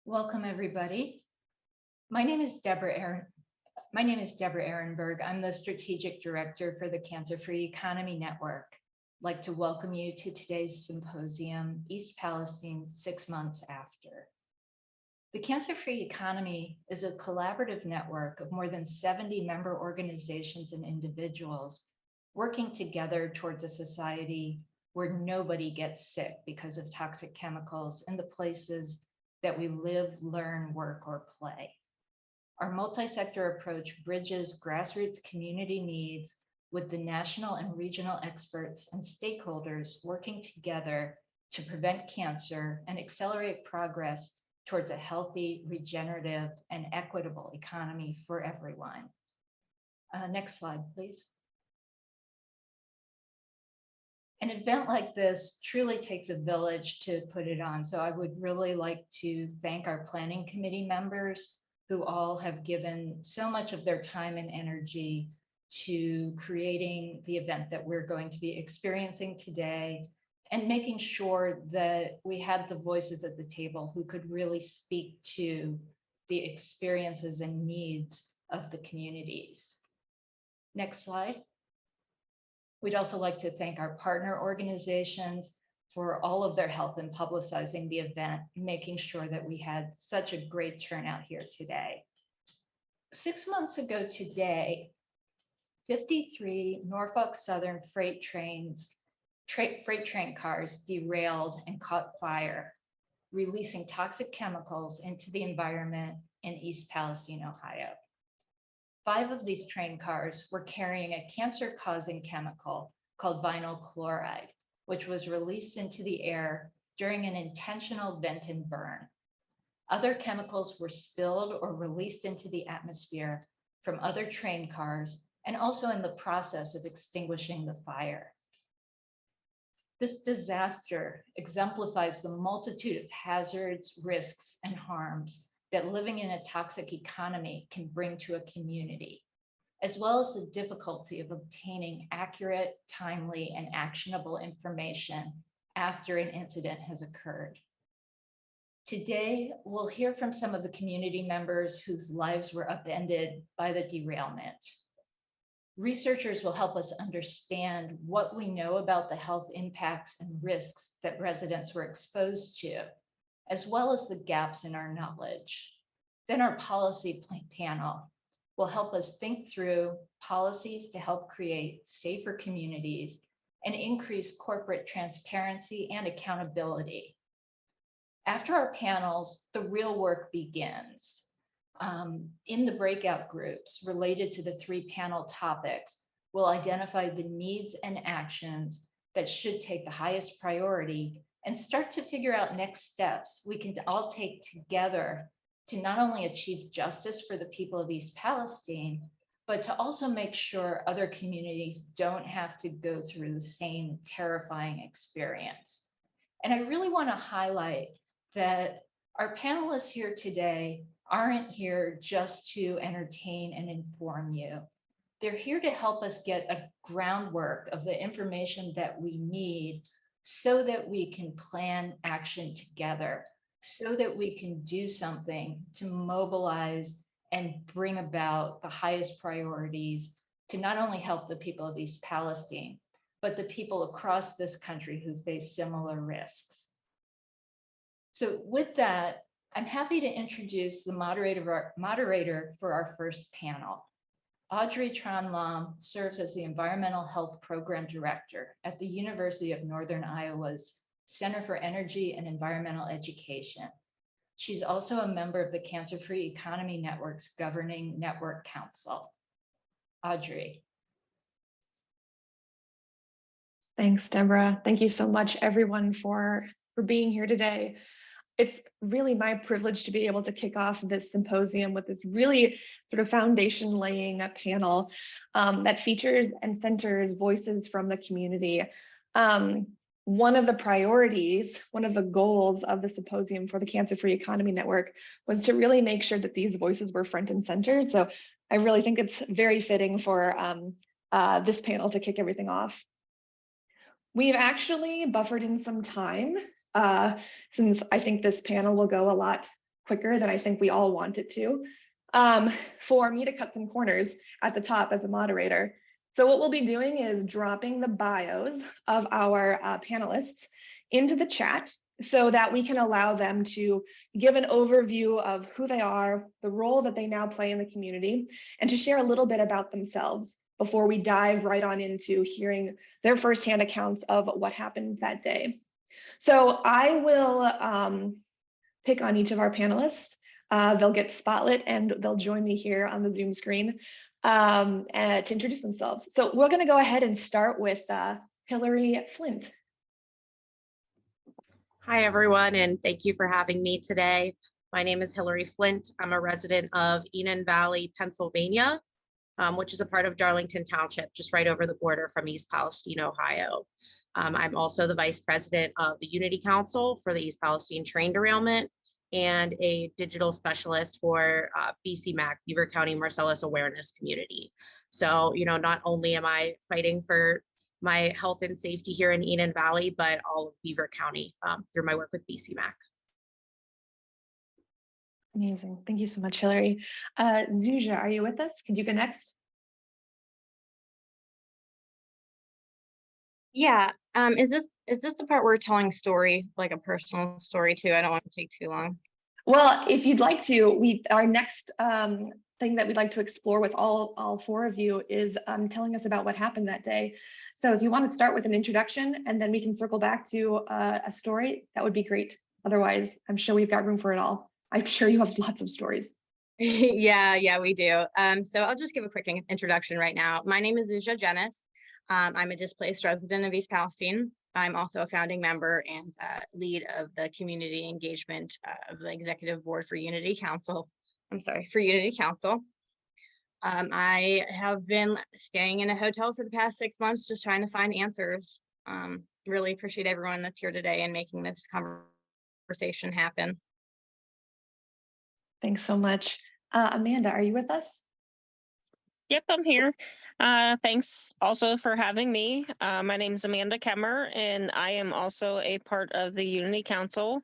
Welcome, everybody. My name is Deborah Ehrenberg. I'm the Strategic Director for the Cancer-Free Economy Network. I'd like to welcome you to today's symposium, East Palestine, 6 months after. The Cancer-Free Economy is a collaborative network of more than 70 member organizations and individuals working together towards a society where nobody gets sick because of toxic chemicals in the places that we live, learn, work, or play. Our multi-sector approach bridges grassroots community needs with the national and regional experts and stakeholders working together to prevent cancer and accelerate progress towards a healthy, regenerative, and equitable economy for everyone. Next slide, please. An event like this truly takes a village to put it on. So I would really like to thank our planning committee members who all have given so much of their time and energy to creating the event that we're going to be experiencing today and making sure that we had the voices at the table who could really speak to the experiences and needs of the communities. Next slide. We'd also like to thank our partner organizations for all of their help in publicizing the event, making sure that we had such a great turnout here today. 6 months ago today, 53 Norfolk Southern freight train cars derailed and caught fire, releasing toxic chemicals into the environment in East Palestine, Ohio. 5 of these train cars were carrying a cancer-causing chemical called vinyl chloride, which was released into the air during an intentional vent and burn. Other chemicals were spilled or released into the atmosphere from other train cars and also in the process of extinguishing the fire. This disaster exemplifies the multitude of hazards, risks, and harms that living in a toxic economy can bring to a community, as well as the difficulty of obtaining accurate, timely, and actionable information after an incident has occurred. Today, we'll hear from some of the community members whose lives were upended by the derailment. Researchers will help us understand what we know about the health impacts and risks that residents were exposed to, as well as the gaps in our knowledge. Then our policy panel will help us think through policies to help create safer communities and increase corporate transparency and accountability. After our panels, the real work begins. In the breakout groups related to the 3 panel topics, we'll identify the needs and actions that should take the highest priority and start to figure out next steps we can all take together to not only achieve justice for the people of East Palestine, but to also make sure other communities don't have to go through the same terrifying experience. And I really want to highlight that our panelists here today aren't here just to entertain and inform you. They're here to help us get a groundwork of the information that we need so that we can plan action together, so that we can do something to mobilize and bring about the highest priorities to not only help the people of East Palestine, but the people across this country who face similar risks. So with that, I'm happy to introduce the moderator for our first panel. Audrey Tran-Lam serves as the Environmental Health Program Director at the University of Northern Iowa's Center for Energy and Environmental Education. She's also a member of the Cancer-Free Economy Network's Governing Network Council. Audrey. Thanks, Deborah. Thank you so much, everyone, for being here today. It's really my privilege to be able to kick off this symposium with this really sort of foundation laying panel that features and centers voices from the community. One of the priorities, one of the goals of the symposium for the Cancer-Free Economy Network was to really make sure that these voices were front and centered. So I really think it's very fitting for this panel to kick everything off. We've actually buffered in some time since I think this panel will go a lot quicker than I think we all want it to, for me to cut some corners at the top as a moderator. So what we'll be doing is dropping the bios of our panelists into the chat so that we can allow them to give an overview of who they are, the role that they now play in the community, and to share a little bit about themselves before we dive right on into hearing their firsthand accounts of what happened that day. So I will pick on each of our panelists. They'll get spotlit and they'll join me here on the Zoom screen to introduce themselves. So we're going to go ahead and start with Hilary Flint. Hi, everyone, and thank you for having me today. My name is Hilary Flint. I'm a resident of Enon Valley, Pennsylvania, which is a part of Darlington Township, just right over the border from East Palestine, Ohio. I'm also the vice president of the Unity Council for the East Palestine train derailment and a digital specialist for BCMAC, Beaver County Marcellus Awareness Community. So, not only am I fighting for my health and safety here in Enon Valley, but all of Beaver County through my work with BCMAC. Amazing. Thank you so much, Hilary. Zuzia, are you with us? Could you go next? Yeah. Is this the part where we're telling story, like a personal story too? I don't want to take too long. Well, if you'd like to, our next thing that we'd like to explore with all four of you is telling us about what happened that day. So if you want to start with an introduction and then we can circle back to a story, that would be great. Otherwise, I'm sure we've got room for it all. I'm sure you have lots of stories. Yeah, we do. So I'll just give a quick introduction right now. My name is Zuzia Jenis. I'm a displaced resident of East Palestine. I'm also a founding member and lead of the community engagement of the executive board for Unity Council. For Unity Council. I have been staying in a hotel for the past 6 months, just trying to find answers. Really appreciate everyone that's here today and making this conversation happen. Thanks so much. Amanda, are you with us? Yep, I'm here. Thanks also for having me. My name is Amanda Kemmer, and I am also a part of the Unity Council.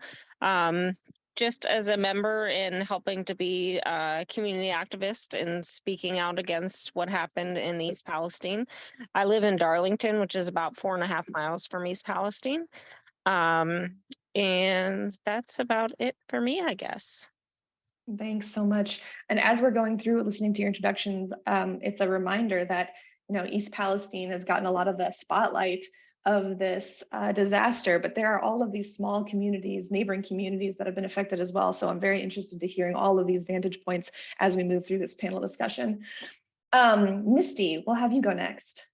Just as a member in helping to be a community activist and speaking out against what happened in East Palestine. I live in Darlington, which is about 4.5 miles from East Palestine. And that's about it for me, I guess. Thanks so much. And as we're going through listening to your introductions, it's a reminder that East Palestine has gotten a lot of the spotlight of this disaster, but there are all of these small communities, neighboring communities that have been affected as well. So I'm very interested to hearing all of these vantage points as we move through this panel discussion. Misti, we'll have you go next.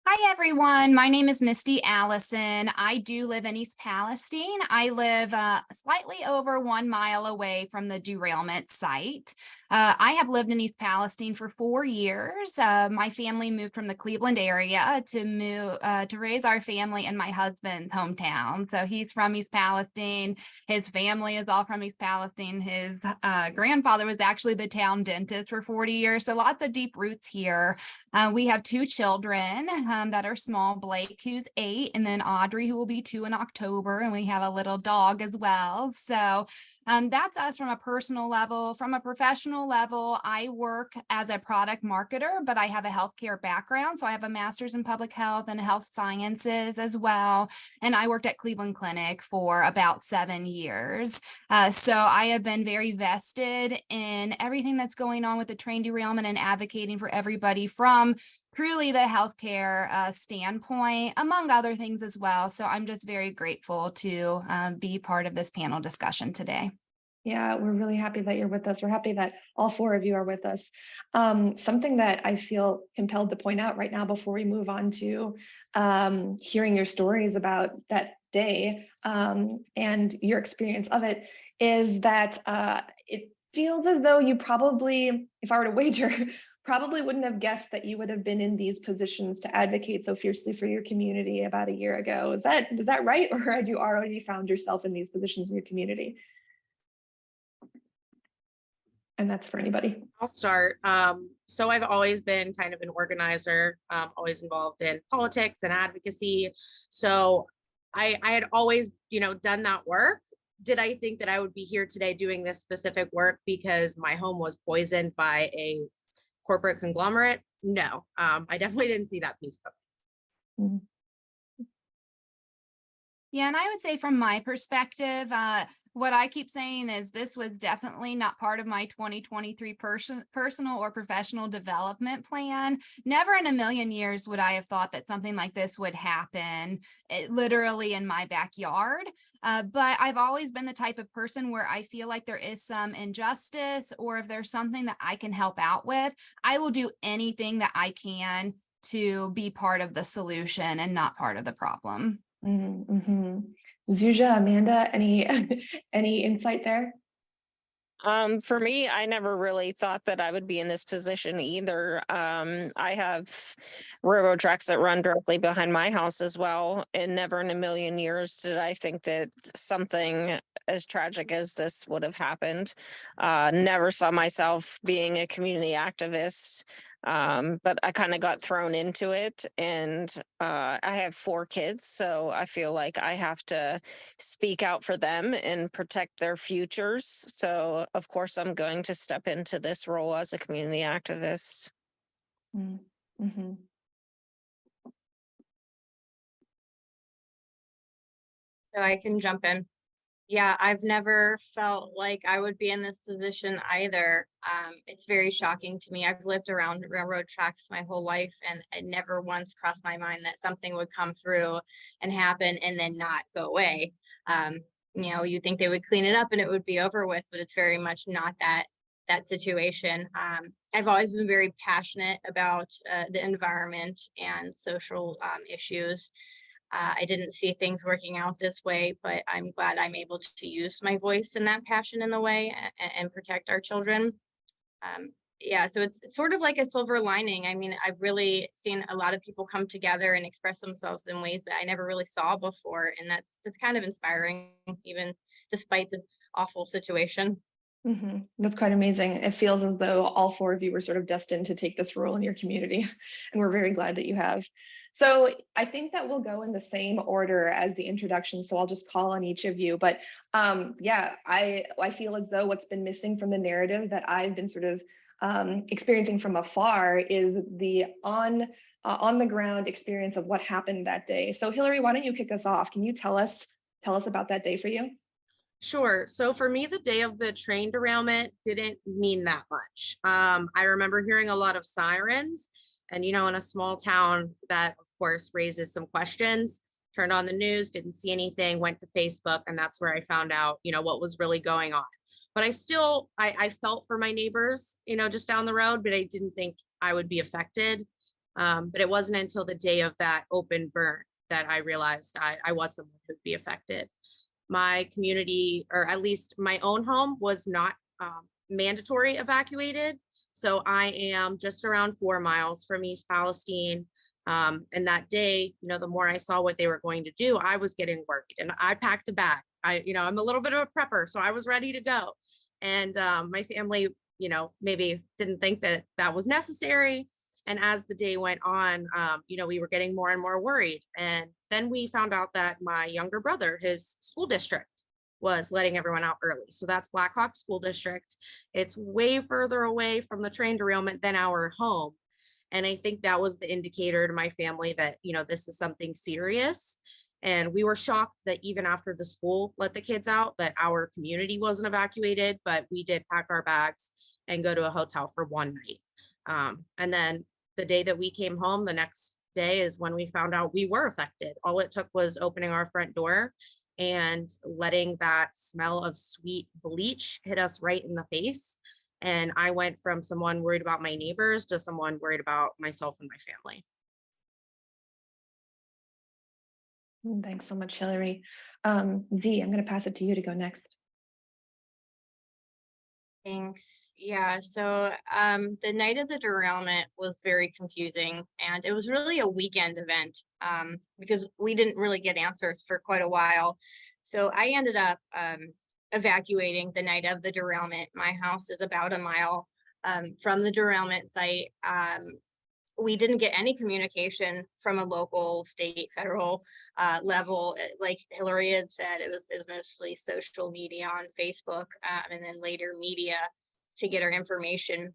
Hi, everyone. My name is Misti Allison. I do live in East Palestine. I live slightly over 1 mile away from the derailment site. I have lived in East Palestine for 4 years. My family moved from the Cleveland area to raise our family in my husband's hometown. So he's from East Palestine. His family is all from East Palestine. His grandfather was actually the town dentist for 40 years. So lots of deep roots here. We have 2 children that are small, Blake, who's 8, and then Audrey, who will be 2 in October. And we have a little dog as well. So that's us from a personal level. From a professional level, I work as a product marketer, but I have a healthcare background. So I have a master's in public health and health sciences as well. And I worked at Cleveland Clinic for about 7 years. So I have been very vested in everything that's going on with the train derailment and advocating for everybody from truly the healthcare standpoint, among other things as well. So I'm just very grateful to be part of this panel discussion today. Yeah, we're really happy that you're with us. We're happy that all 4 of you are with us. Something that I feel compelled to point out right now before we move on to hearing your stories about that day and your experience of it is that it feels as though you probably, if I were to wager, probably wouldn't have guessed that you would have been in these positions to advocate so fiercely for your community about a year ago. Is that right? Or had you already found yourself in these positions in your community? And that's for anybody. I'll start. So I've always been kind of an organizer, always involved in politics and advocacy. So I had always, done that work, did I think that I would be here today doing this specific work because my home was poisoned by a corporate conglomerate? No, I definitely didn't see that piece coming. Mhm. Yeah, and I would say from my perspective, what I keep saying is this was definitely not part of my 2023 personal or professional development plan. Never in a million years would I have thought that something like this would happen, literally in my backyard. But I've always been the type of person where I feel like there is some injustice, or if there's something that I can help out with, I will do anything that I can to be part of the solution and not part of the problem. Mm-hmm. Zuja, Amanda, any any insight there? For me, I never really thought that I would be in this position either. I have railroad tracks that run directly behind my house as well, and never in a million years did I think that something as tragic as this would have happened. Never saw myself being a community activist. But I kind of got thrown into it, and I have 4 kids, so I feel like I have to speak out for them and protect their futures. So of course I'm going to step into this role as a community activist. Mm-hmm. So I can jump in. Yeah, I've never felt like I would be in this position either. It's very shocking to me. I've lived around railroad tracks my whole life, and it never once crossed my mind that something would come through and happen and then not go away. You think they would clean it up and it would be over with, but it's very much not that situation. I've always been very passionate about the environment and social issues. I didn't see things working out this way, but I'm glad I'm able to use my voice and that passion in the way and protect our children. Yeah, so it's sort of like a silver lining. I mean, I've really seen a lot of people come together and express themselves in ways that I never really saw before, and that's kind of inspiring, even despite the awful situation. Mm-hmm. That's quite amazing. It feels as though all 4 of you were sort of destined to take this role in your community, and we're very glad that you have. So I think that we'll go in the same order as the introduction, so I'll just call on each of you. But yeah, I feel as though what's been missing from the narrative that I've been sort of experiencing from afar is the on the ground experience of what happened that day. So Hilary, why don't you kick us off? Can you tell us about that day for you? Sure. So for me, the day of the train derailment didn't mean that much. I remember hearing a lot of sirens, and in a small town, that of course raises some questions. Turned on the news, didn't see anything, went to Facebook, and that's where I found out, what was really going on. But I felt for my neighbors, just down the road, but I didn't think I would be affected. But it wasn't until the day of that open burn that I realized I was someone who'd be affected. My community, or at least my own home, was not mandatory evacuated. So I am just around 4 miles from East Palestine. And that day, the more I saw what they were going to do, I was getting worried, and I packed a bag. I'm a little bit of a prepper, so I was ready to go. And my family, maybe didn't think that that was necessary. And as the day went on, we were getting more and more worried. And then we found out that my younger brother, his school district, was letting everyone out early. So that's Black Hawk School District. It's way further away from the train derailment than our home. And I think that was the indicator to my family that, this is something serious. And we were shocked that even after the school let the kids out, that our community wasn't evacuated, but we did pack our bags and go to a hotel for one night. And then the day that we came home, the next day is when we found out we were affected. All it took was opening our front door and letting that smell of sweet bleach hit us right in the face. And I went from someone worried about my neighbors to someone worried about myself and my family. Thanks so much, Hilary. V, I'm going to pass it to you to go next. Thanks. Yeah, so the night of the derailment was very confusing, and it was really a weekend event because we didn't really get answers for quite a while. So I ended up evacuating the night of the derailment. My house is about a mile from the derailment site. we didn't get any communication from a local, state, federal level. Like Hilary had said, it was mostly social media on Facebook, and then later media to get our information.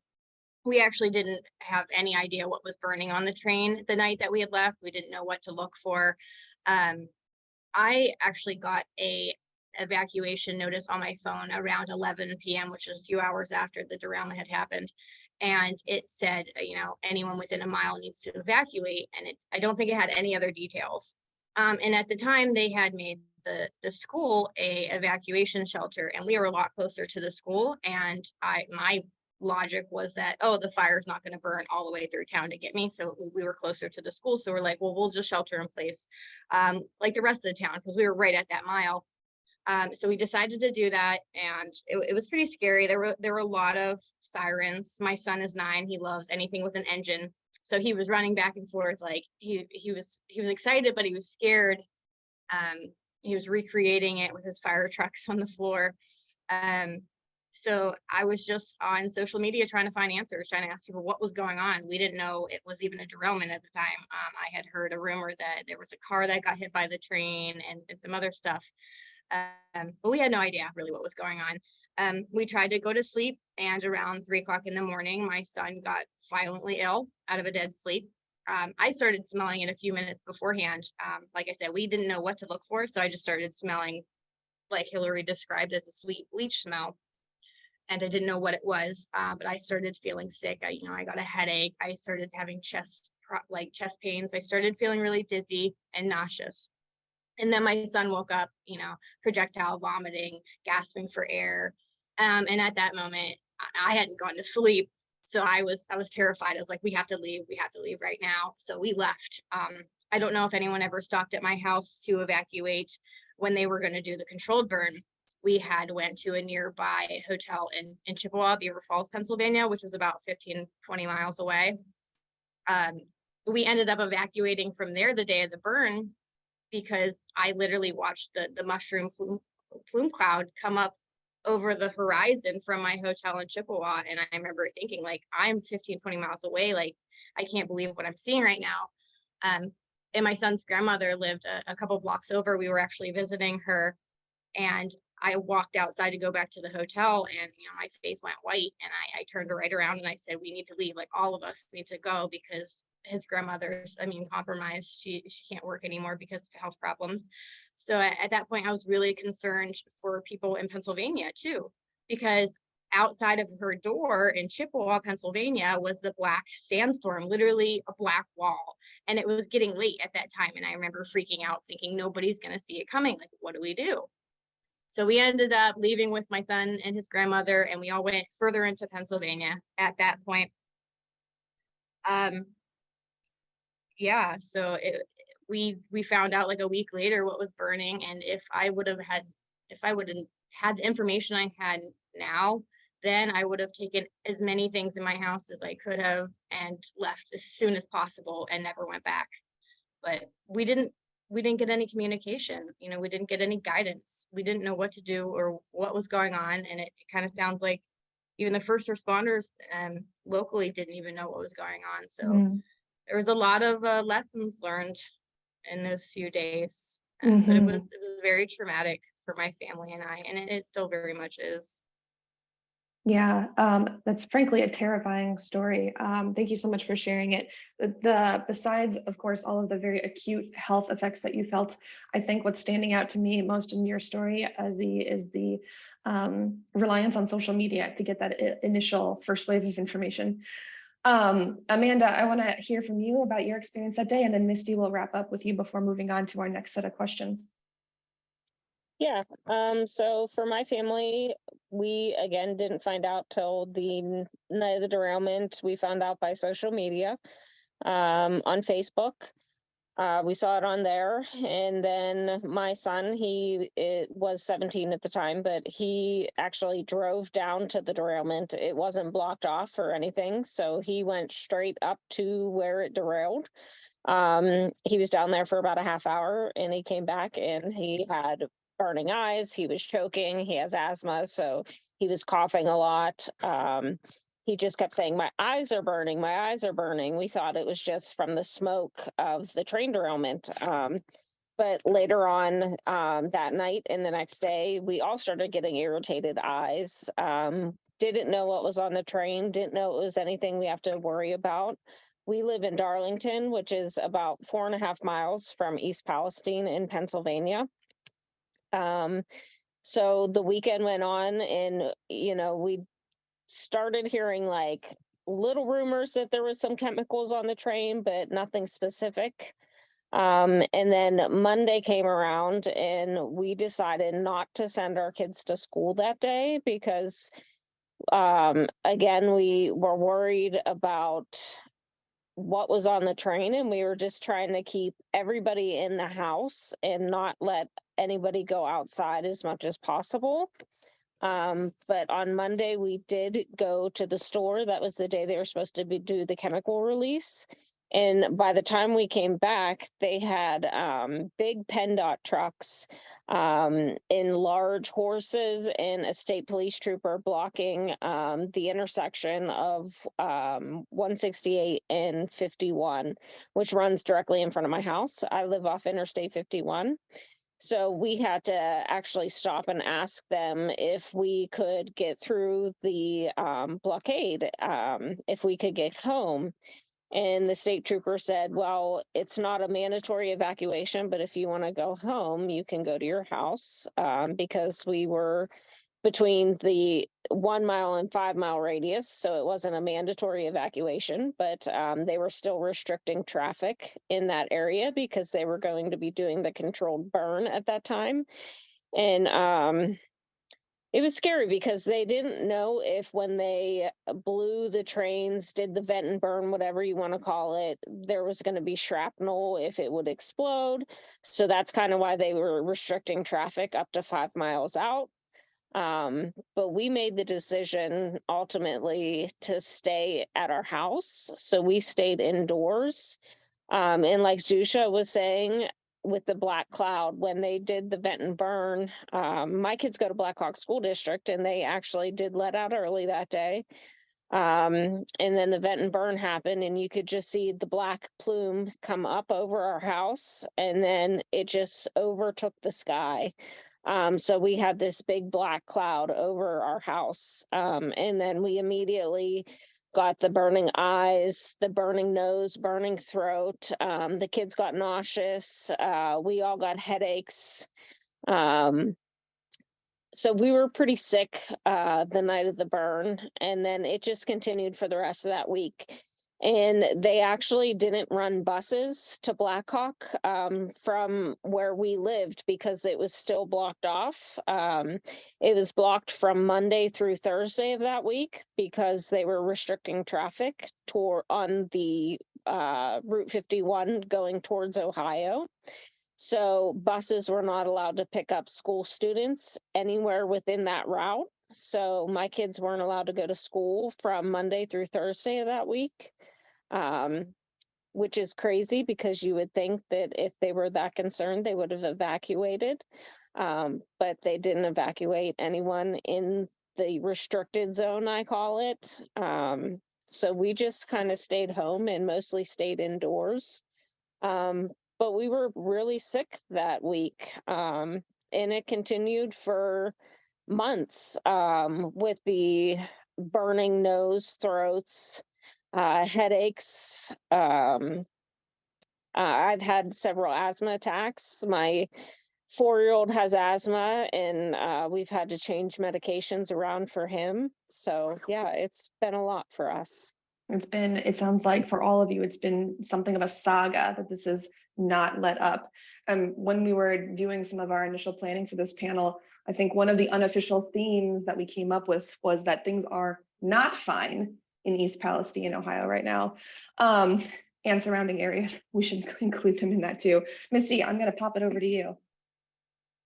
We actually didn't have any idea what was burning on the train the night that we had left. We didn't know what to look for. I actually got a evacuation notice on my phone around 11 p.m., which was a few hours after the derailment had happened. And it said, anyone within a mile needs to evacuate. And I don't think it had any other details. And at the time they had made the school a evacuation shelter, and we were a lot closer to the school. And my logic was that, oh, the fire's not going to burn all the way through town to get me. So we were closer to the school. So we're like, well, we'll just shelter in place like the rest of the town, because we were right at that mile. So we decided to do that, and it was pretty scary. There were a lot of sirens. My son is 9. He loves anything with an engine. So he was running back and forth, like he was excited, but he was scared. He was recreating it with his fire trucks on the floor. So I was just on social media trying to find answers, trying to ask people what was going on. We didn't know it was even a derailment at the time. I had heard a rumor that there was a car that got hit by the train and some other stuff. But we had no idea really what was going on. We tried to go to sleep, and around 3 o'clock in the morning, my son got violently ill out of a dead sleep. I started smelling it a few minutes beforehand. Like I said, we didn't know what to look for, so I just started smelling, like Hilary described, as a sweet bleach smell. And I didn't know what it was, but I started feeling sick. I got a headache. I started having chest pains. I started feeling really dizzy and nauseous. And then my son woke up, projectile vomiting, gasping for air. And at that moment, I hadn't gone to sleep. So I was terrified. I was like, we have to leave right now. So we left. I don't know if anyone ever stopped at my house to evacuate when they were going to do the controlled burn. We had went to a nearby hotel in Chippewa, Beaver Falls, Pennsylvania, which was about 15, 20 miles away. We ended up evacuating from there the day of the burn, because I literally watched the mushroom plume cloud come up over the horizon from my hotel in Chippewa. And I remember thinking, like, I'm 15, 20 miles away. Like, I can't believe what I'm seeing right now. And my son's grandmother lived a couple blocks over. We were actually visiting her, and I walked outside to go back to the hotel, and my face went white, and I turned right around and I said, we need to leave. Like, all of us need to go, because his grandmother's immune compromised. She can't work anymore because of health problems. So at that point, I was really concerned for people in Pennsylvania too, because outside of her door in Chippewa, Pennsylvania, was the black sandstorm, literally a black wall. And it was getting late at that time. And I remember freaking out, thinking nobody's going to see it coming. Like, what do we do? So we ended up leaving with my son and his grandmother, and we all went further into Pennsylvania at that point. Yeah, so we found out like a week later what was burning, and if I would have had the information I had now, then I would have taken as many things in my house as I could have and left as soon as possible and never went back. But we didn't get any communication. We didn't get any guidance. We didn't know what to do or what was going on, and it kind of sounds like even the first responders locally didn't even know what was going on. So there was a lot of lessons learned in those few days, but it was very traumatic for my family and I, and it still very much is. Yeah, that's frankly a terrifying story. Thank you so much for sharing it. Besides, of course, all of the very acute health effects that you felt, I think what's standing out to me most in your story is the reliance on social media to get that initial first wave of information. Amanda, I want to hear from you about your experience that day, and then Misti will wrap up with you before moving on to our next set of questions. Yeah, so for my family, we again didn't find out till the night of the derailment. We found out by social media, on Facebook. We saw it on there, and then my son, he was 17 at the time, but he actually drove down to the derailment. It wasn't blocked off or anything, so he went straight up to where it derailed. He was down there for about a half hour, and he came back and he had burning eyes. He was choking. He has asthma, so he was coughing a lot. he just kept saying, my eyes are burning, my eyes are burning. We thought it was just from the smoke of the train derailment. But later on that night and the next day, we all started getting irritated eyes. Didn't know what was on the train, didn't know it was anything we have to worry about. We live in Darlington, which is about 4.5 miles from East Palestine in Pennsylvania. So the weekend went on, and, you know, we started hearing like little rumors that there was some chemicals on the train, but nothing specific. And then Monday came around, and we decided not to send our kids to school that day because, again, we were worried about what was on the train, and we were just trying to keep everybody in the house and not let anybody go outside as much as possible. But on Monday, we did go to the store. That was the day they were supposed to do the chemical release. And by the time we came back, they had big PennDOT trucks in large horses and a state police trooper blocking the intersection of 168 and 51, which runs directly in front of my house. I live off Interstate 51. So we had to actually stop and ask them if we could get through the blockade, if we could get home. And the state trooper said, well, it's not a mandatory evacuation, but if you want to go home, you can go to your house, because we were between the 1 mile and 5 mile radius. So it wasn't a mandatory evacuation, but they were still restricting traffic in that area because they were going to be doing the controlled burn at that time. And it was scary because they didn't know if when they blew the trains, did the vent and burn, whatever you want to call it, there was going to be shrapnel, if it would explode. So that's kind of why they were restricting traffic up to 5 miles out. But we made the decision ultimately to stay at our house. So we stayed indoors. And like Zusha was saying, with the black cloud, when they did the vent and burn, my kids go to Black Hawk School District, and they actually did let out early that day. And then the vent and burn happened, and you could just see the black plume come up over our house, and then it just overtook the sky. So we had this big black cloud over our house. And then we immediately got the burning eyes, the burning nose, burning throat. The kids got nauseous. We all got headaches. So we were pretty sick the night of the burn, and then it just continued for the rest of that week. And they actually didn't run buses to Black Hawk from where we lived because it was still blocked off. It was blocked from Monday through Thursday of that week because they were restricting traffic on the Route 51 going towards Ohio. So buses were not allowed to pick up school students anywhere within that route. So my kids weren't allowed to go to school from Monday through Thursday of that week, which is crazy because you would think that if they were that concerned, they would have evacuated. But they didn't evacuate anyone in the restricted zone, I call it. So we just kind of stayed home and mostly stayed indoors. But we were really sick that week. And it continued for months with the burning nose, throats, headaches. I've had several asthma attacks. My 4-year-old has asthma, and we've had to change medications around for him. So yeah, it's been a lot for us. It sounds like for all of you, it's been something of a saga that this has not let up. When we were doing some of our initial planning for this panel, I think one of the unofficial themes that we came up with was that things are not fine in East Palestine, Ohio right now, and surrounding areas. We should include them in that too. Misti, I'm going to pop it over to you.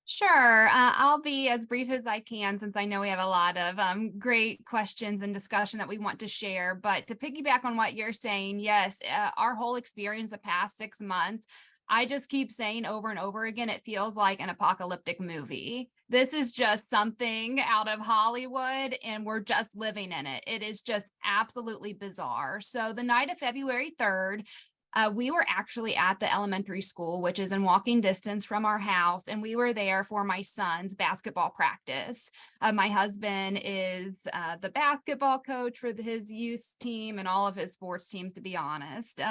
Sure. I'll be as brief as I can since I know we have a lot of great questions and discussion that we want to share. But to piggyback on what you're saying, yes, our whole experience the past 6 months I just keep saying over and over again, it feels like an apocalyptic movie. This is just something out of Hollywood and we're just living in it. It is just absolutely bizarre. So the night of February 3rd, we were actually at the elementary school, which is in walking distance from our house, and we were there for my son's basketball practice. My husband is the basketball coach for his youth team and all of his sports teams, to be honest.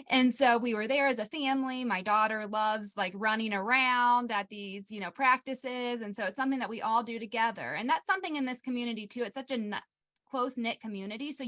And so we were there as a family. My daughter loves like running around at these, practices. And so it's something that we all do together. And that's something in this community too. It's such a close-knit community. So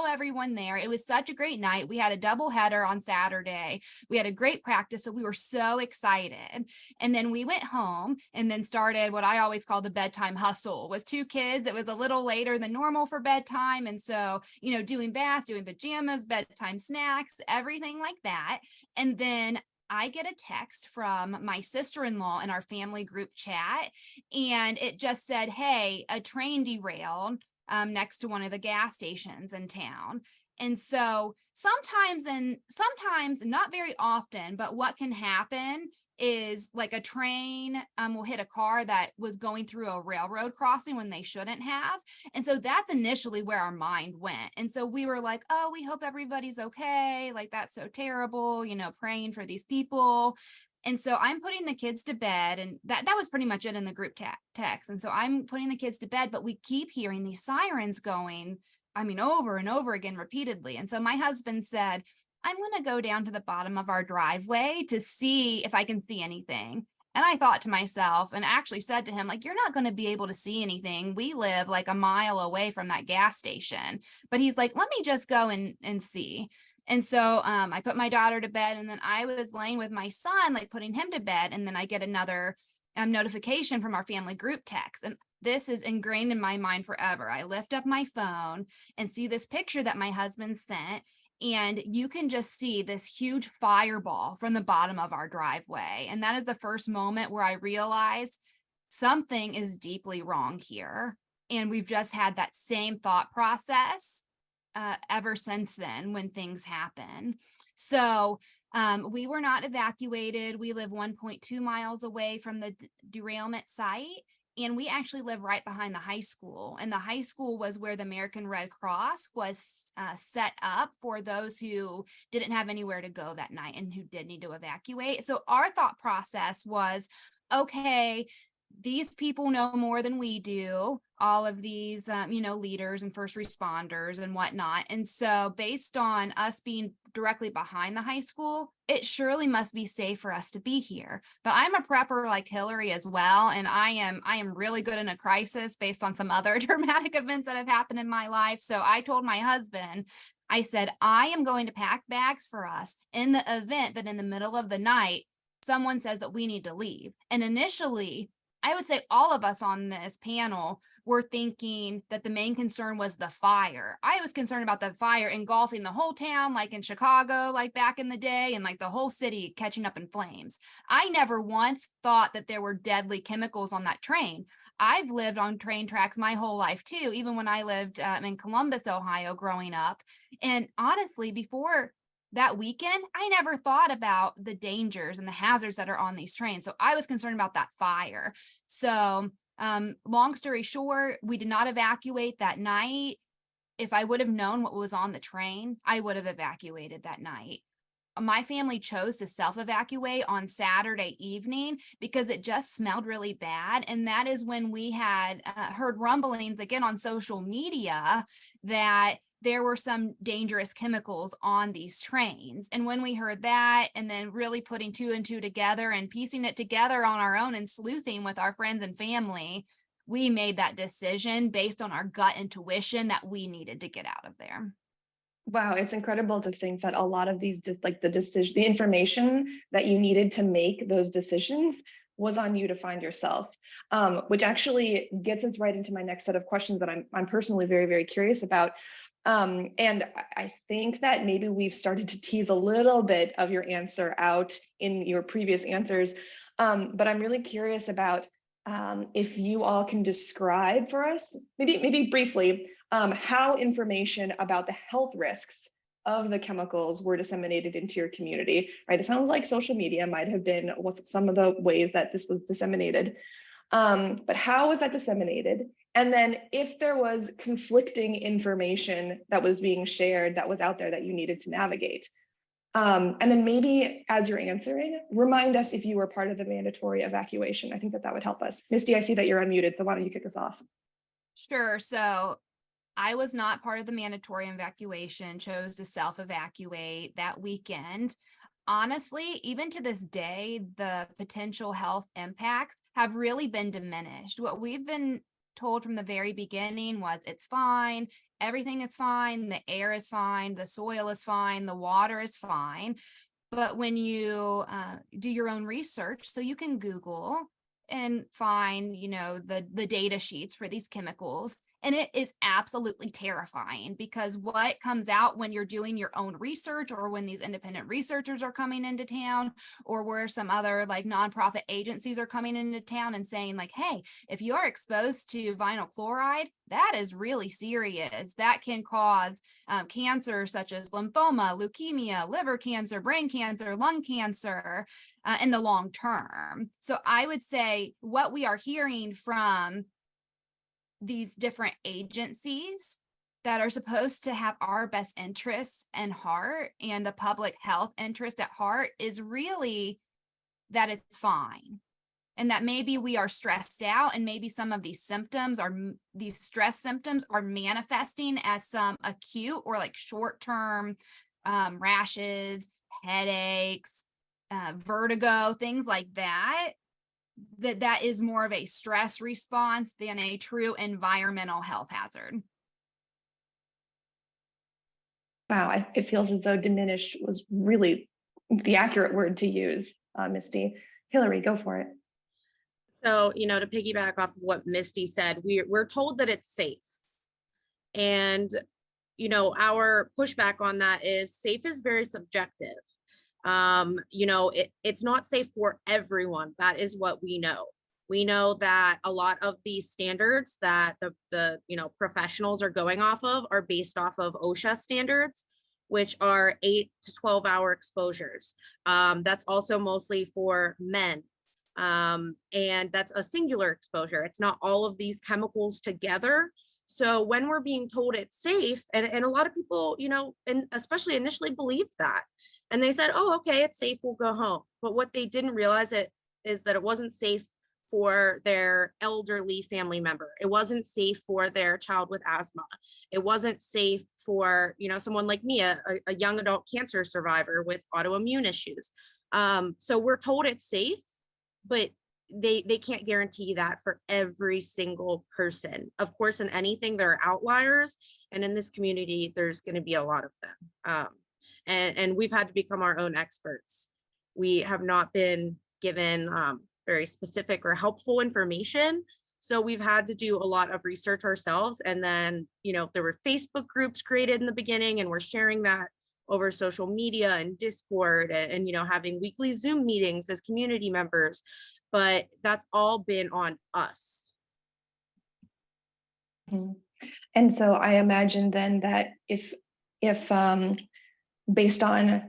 everyone there. It was such a great night. We had a double header on Saturday. We had a great practice. So we were so excited. And then we went home and then started what I always call the bedtime hustle with 2 kids. It was a little later than normal for bedtime. And so, doing baths, doing pajamas, bedtime snacks, everything like that. And then I get a text from my sister-in-law in our family group chat, and it just said, hey, a train derailed next to one of the gas stations in town. And so sometimes, not very often, but what can happen is like a train will hit a car that was going through a railroad crossing when they shouldn't have. And so that's initially where our mind went. And so we were like, oh, we hope everybody's okay. Like, that's so terrible, praying for these people. And so I'm putting the kids to bed, and that was pretty much it in the group text. And so I'm putting the kids to bed, but we keep hearing these sirens going, over and over again repeatedly. And so my husband said, I'm going to go down to the bottom of our driveway to see if I can see anything. And I thought to myself, and actually said to him, like, you're not going to be able to see anything. We live like a mile away from that gas station. But he's like, let me just go and see. And so I put my daughter to bed, and then I was laying with my son, like putting him to bed. And then I get another notification from our family group text. And this is ingrained in my mind forever. I lift up my phone and see this picture that my husband sent. And you can just see this huge fireball from the bottom of our driveway. And that is the first moment where I realized something is deeply wrong here. And we've just had that same thought process ever since then when things happen. So we were not evacuated. We live 1.2 miles away from the derailment site. And we actually live right behind the high school. And the high school was where the American Red Cross was set up for those who didn't have anywhere to go that night and who did need to evacuate. So our thought process was, okay, these people know more than we do, all of these, leaders and first responders and whatnot. And so based on us being directly behind the high school, it surely must be safe for us to be here. But I'm a prepper like Hilary as well. And I am really good in a crisis based on some other dramatic events that have happened in my life. So I told my husband, I said, I am going to pack bags for us in the event that in the middle of the night, someone says that we need to leave. And initially, I would say all of us on this panel were thinking that the main concern was the fire. I was concerned about the fire engulfing the whole town, like in Chicago, like back in the day, and like the whole city catching up in flames. I never once thought that there were deadly chemicals on that train. I've lived on train tracks my whole life too, even when I lived in Columbus, Ohio, growing up. And honestly, before that weekend, I never thought about the dangers and the hazards that are on these trains. So I was concerned about that fire. So long story short, we did not evacuate that night. If I would have known what was on the train, I would have evacuated that night. My family chose to self-evacuate on Saturday evening because it just smelled really bad. And that is when we had heard rumblings again on social media that there were some dangerous chemicals on these trains. And when we heard that, and then really putting 2 and 2 together and piecing it together on our own and sleuthing with our friends and family, we made that decision based on our gut intuition that we needed to get out of there. Wow, it's incredible to think that a lot of these, the information that you needed to make those decisions was on you to find yourself, which actually gets us right into my next set of questions that I'm personally very, very curious about. And I think that maybe we've started to tease a little bit of your answer out in your previous answers, but I'm really curious about if you all can describe for us, maybe briefly, how information about the health risks of the chemicals were disseminated into your community, right? It sounds like social media might have been what's some of the ways that this was disseminated. But how was that disseminated? And then if there was conflicting information that was being shared that was out there that you needed to navigate. And then maybe as you're answering, remind us if you were part of the mandatory evacuation. I think that would help us. Misti, I see that you're unmuted, so why don't you kick us off? Sure. So I was not part of the mandatory evacuation, chose to self-evacuate that weekend. Honestly, even to this day, the potential health impacts have really been diminished. What we've been told from the very beginning was it's fine, everything is fine, the air is fine, the soil is fine, the water is fine. But when you do your own research, so you can Google and find, the data sheets for these chemicals. And it is absolutely terrifying because what comes out when you're doing your own research or when these independent researchers are coming into town or where some other like nonprofit agencies are coming into town and saying like, hey, if you are exposed to vinyl chloride, that is really serious. That can cause cancer such as lymphoma, leukemia, liver cancer, brain cancer, lung cancer in the long term. So I would say what we are hearing from these different agencies that are supposed to have our best interests in heart and the public health interest at heart is really that it's fine. And that maybe we are stressed out and maybe some of these stress symptoms are manifesting as some acute or like short-term rashes, headaches, vertigo, things like that. That is more of a stress response than a true environmental health hazard. Wow, it feels as though diminished was really the accurate word to use, Misti. Hilary, go for it. So, to piggyback off of what Misti said, we're told that it's safe. And, our pushback on that is safe is very subjective. It's not safe for everyone. That is what we know. We know that a lot of these standards that the professionals are going off of are based off of OSHA standards, which are 8 to 12-hour exposures. That's also mostly for men. And that's a singular exposure. It's not all of these chemicals together. So when we're being told it's safe, and a lot of people, and especially initially believed that, and they said, oh, okay, it's safe, we'll go home. But what they didn't realize is that it wasn't safe for their elderly family member. It wasn't safe for their child with asthma. It wasn't safe for, someone like me, a young adult cancer survivor with autoimmune issues. So we're told it's safe, but they can't guarantee that for every single person. Of course, in anything, there are outliers. And in this community, there's going to be a lot of them. And we've had to become our own experts. We have not been given very specific or helpful information. So we've had to do a lot of research ourselves. And then, there were Facebook groups created in the beginning, and we're sharing that over social media and Discord and having weekly Zoom meetings as community members. But that's all been on us. And so I imagine then that if based on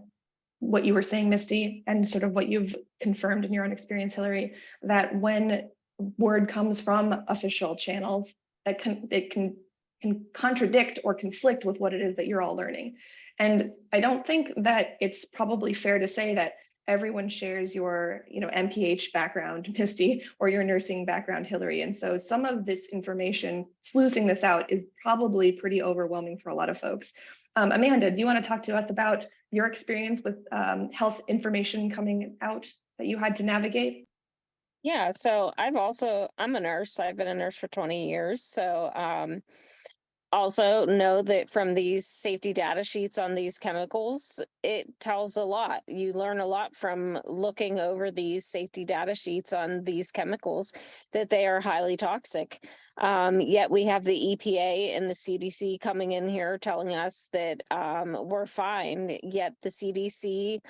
what you were saying, Misti, and sort of what you've confirmed in your own experience, Hilary, that when word comes from official channels, that it can contradict or conflict with what it is that you're all learning. And I don't think that it's probably fair to say that everyone shares your, MPH background, Misti, or your nursing background, Hilary. And so some of this information, sleuthing this out, is probably pretty overwhelming for a lot of folks. Amanda, do you want to talk to us about your experience with health information coming out that you had to navigate? Yeah, so I'm a nurse. I've been a nurse for 20 years. So also know that from these safety data sheets on these chemicals, it tells a lot. You learn a lot from looking over these safety data sheets on these chemicals, that they are highly toxic. Yet we have the EPA and the CDC coming in here telling us that we're fine. Yet the CDC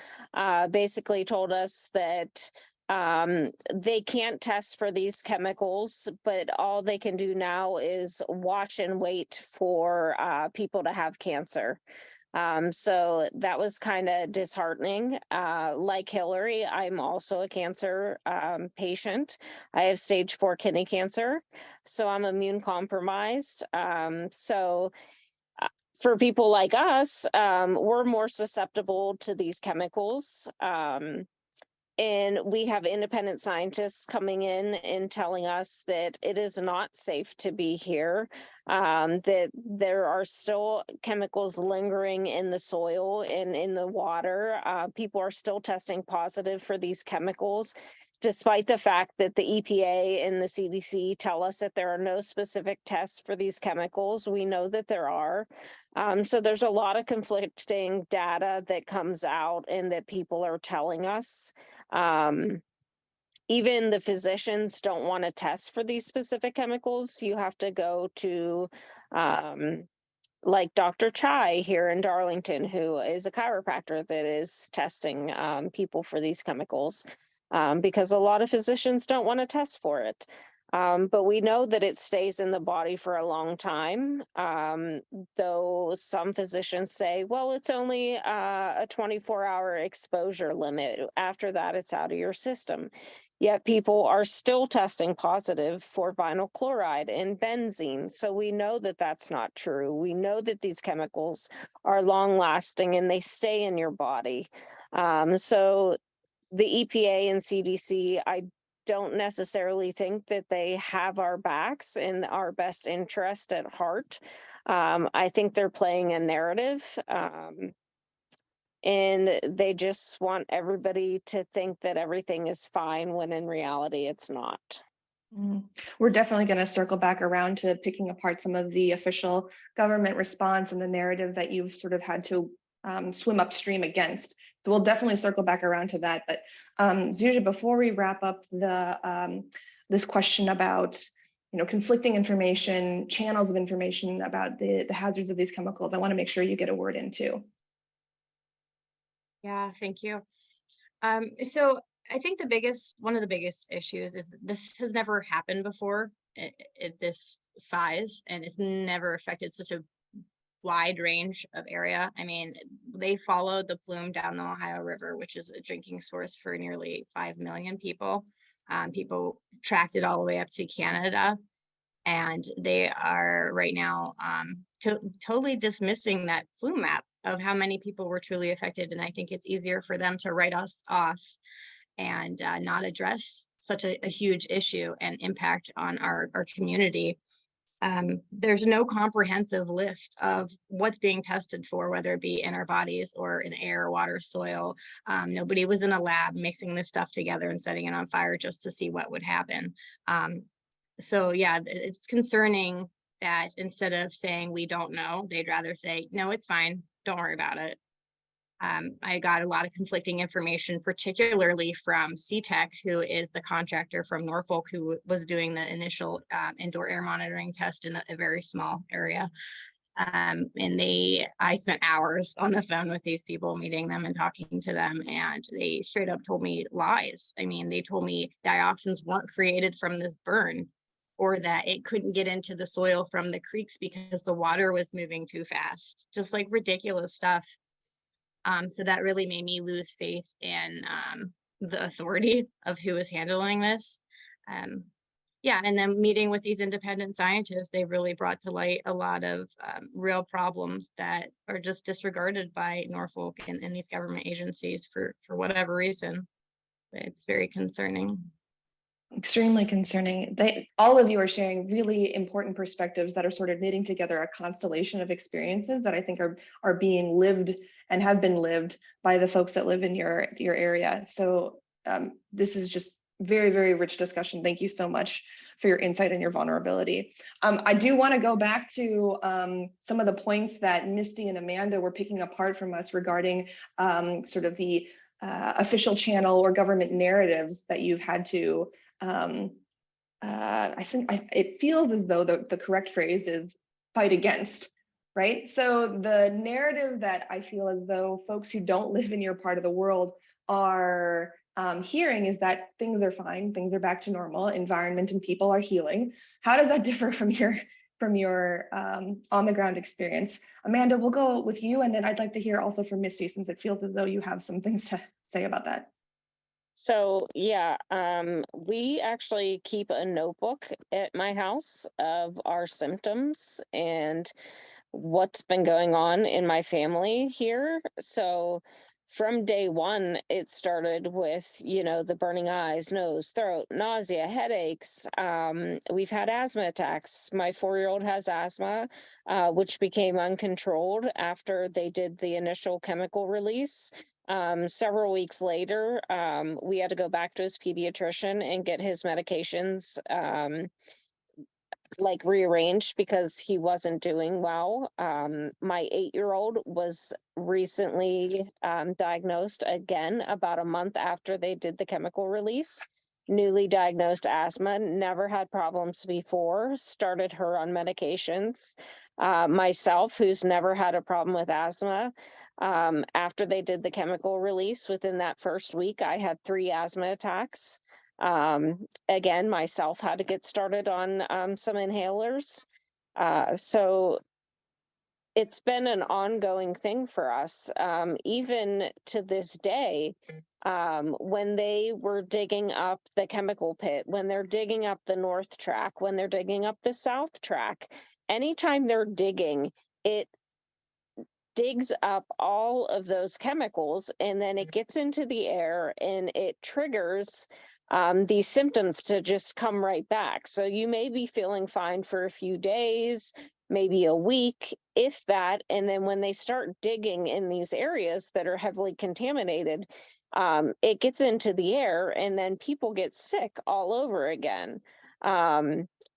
basically told us that they can't test for these chemicals, but all they can do now is watch and wait for people to have cancer. So that was kind of disheartening. Like Hilary, I'm also a cancer patient. I have stage 4 kidney cancer, so I'm immune compromised. So for people like us, we're more susceptible to these chemicals. And we have independent scientists coming in and telling us that it is not safe to be here, that there are still chemicals lingering in the soil and in the water. People are still testing positive for these chemicals, despite the fact that the EPA and the CDC tell us that there are no specific tests for these chemicals. We know that there are. So there's a lot of conflicting data that comes out and that people are telling us. Even the physicians don't want to test for these specific chemicals. You have to go to like Dr. Chai here in Darlington, who is a chiropractor that is testing people for these chemicals, because a lot of physicians don't want to test for it. But we know that it stays in the body for a long time, though some physicians say, well, it's only a 24-hour exposure limit. After that, it's out of your system. Yet people are still testing positive for vinyl chloride and benzene. So we know that that's not true. We know that these chemicals are long lasting and they stay in your body. So the EPA and CDC, I don't necessarily think that they have our backs and our best interest at heart. I think they're playing a narrative, and they just want everybody to think that everything is fine when in reality it's not. We're definitely going to circle back around to picking apart some of the official government response and the narrative that you've sort of had to swim upstream against. So we'll definitely circle back around to that. But Zuzia, before we wrap up the this question about conflicting information, channels of information about the hazards of these chemicals, I want to make sure you get a word in too. Yeah, thank you. So I think one of the biggest issues is this has never happened before at this size, and it's never affected such a wide range of area. I mean, they followed the plume down the Ohio River, which is a drinking source for nearly 5 million people. People tracked it all the way up to Canada, and they are right now totally dismissing that plume map of how many people were truly affected. And I think it's easier for them to write us off and not address such a huge issue and impact on our community. There's no comprehensive list of what's being tested for, whether it be in our bodies or in air, water, soil. Nobody was in a lab mixing this stuff together and setting it on fire just to see what would happen. So yeah, it's concerning that instead of saying we don't know, they'd rather say, no, it's fine, don't worry about it. I got a lot of conflicting information, particularly from CTEC, who is the contractor from Norfolk, who was doing the initial indoor air monitoring test in a very small area. And I spent hours on the phone with these people, meeting them and talking to them, and they straight up told me lies. I mean, they told me dioxins weren't created from this burn, or that it couldn't get into the soil from the creeks because the water was moving too fast, just like ridiculous stuff. So that really made me lose faith in the authority of who is handling this. Yeah, and then meeting with these independent scientists, they really brought to light a lot of real problems that are just disregarded by Norfolk and these government agencies for whatever reason. It's very concerning. Extremely concerning. All of you are sharing really important perspectives that are sort of knitting together a constellation of experiences that I think are being lived and have been lived by the folks that live in your area. So this is just very, very rich discussion. Thank you so much for your insight and your vulnerability. I do want to go back to some of the points that Misti and Amanda were picking apart from us regarding sort of the official channel or government narratives that you've had to it feels as though the correct phrase is fight against, right? So the narrative that I feel as though folks who don't live in your part of the world are hearing is that things are fine, things are back to normal, environment and people are healing. How does that differ from from your on the ground experience. Amanda, we'll go with you, and then I'd like to hear also from Misti, since it feels as though you have some things to say about that. So yeah, we actually keep a notebook at my house of our symptoms and what's been going on in my family here. So from day one, it started with, the burning eyes, nose, throat, nausea, headaches. We've had asthma attacks. My 4-year-old has asthma, which became uncontrolled after they did the initial chemical release. Several weeks later, we had to go back to his pediatrician and get his medications rearranged because he wasn't doing well. My 8-year-old was recently diagnosed again about a month after they did the chemical release. Newly diagnosed asthma, never had problems before, started her on medications. Myself, who's never had a problem with asthma, after they did the chemical release, within that first week, I had 3 asthma attacks. Again, myself had to get started on some inhalers. So it's been an ongoing thing for us. Even to this day, when they were digging up the chemical pit, when they're digging up the north track, when they're digging up the south track, anytime they're digging, it digs up all of those chemicals, and then it gets into the air and it triggers these symptoms to just come right back. So you may be feeling fine for a few days, maybe a week, if that. And then when they start digging in these areas that are heavily contaminated, it gets into the air, and then people get sick all over again.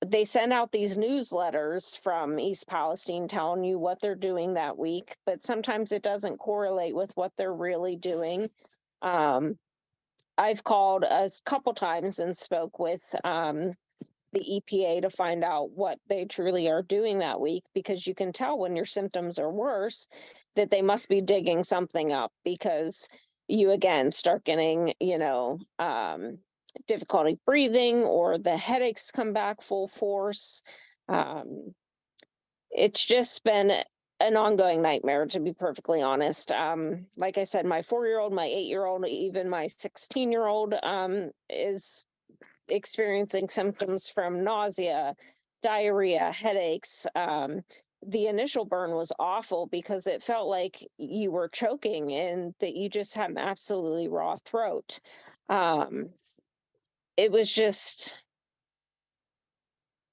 They send out these newsletters from East Palestine telling you what they're doing that week, but sometimes it doesn't correlate with what they're really doing. I've called a couple times and spoke with the EPA to find out what they truly are doing that week, because you can tell when your symptoms are worse that they must be digging something up, because you again start getting, difficulty breathing, or the headaches come back full force. It's just been an ongoing nightmare, to be perfectly honest. Like I said, my 4-year-old, my 8-year-old, even my 16-year-old is experiencing symptoms from nausea, diarrhea, headaches. The initial burn was awful because it felt like you were choking and that you just had an absolutely raw throat. It was just,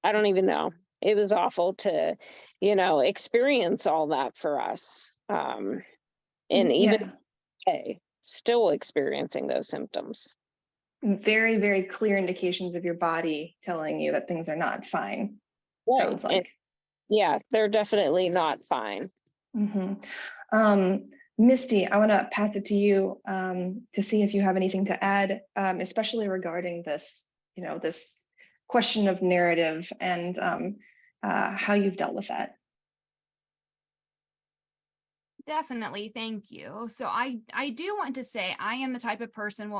I don't even know. It was awful to, experience all that for us. And even today, still experiencing those symptoms. Very, very clear indications of your body telling you that things are not fine. Right. Sounds like. Yeah, they're definitely not fine. Mm-hmm. Misti, I want to pass it to you to see if you have anything to add, especially regarding this, this question of narrative and how you've dealt with that. Definitely. Thank you. So I do want to say I am the type of person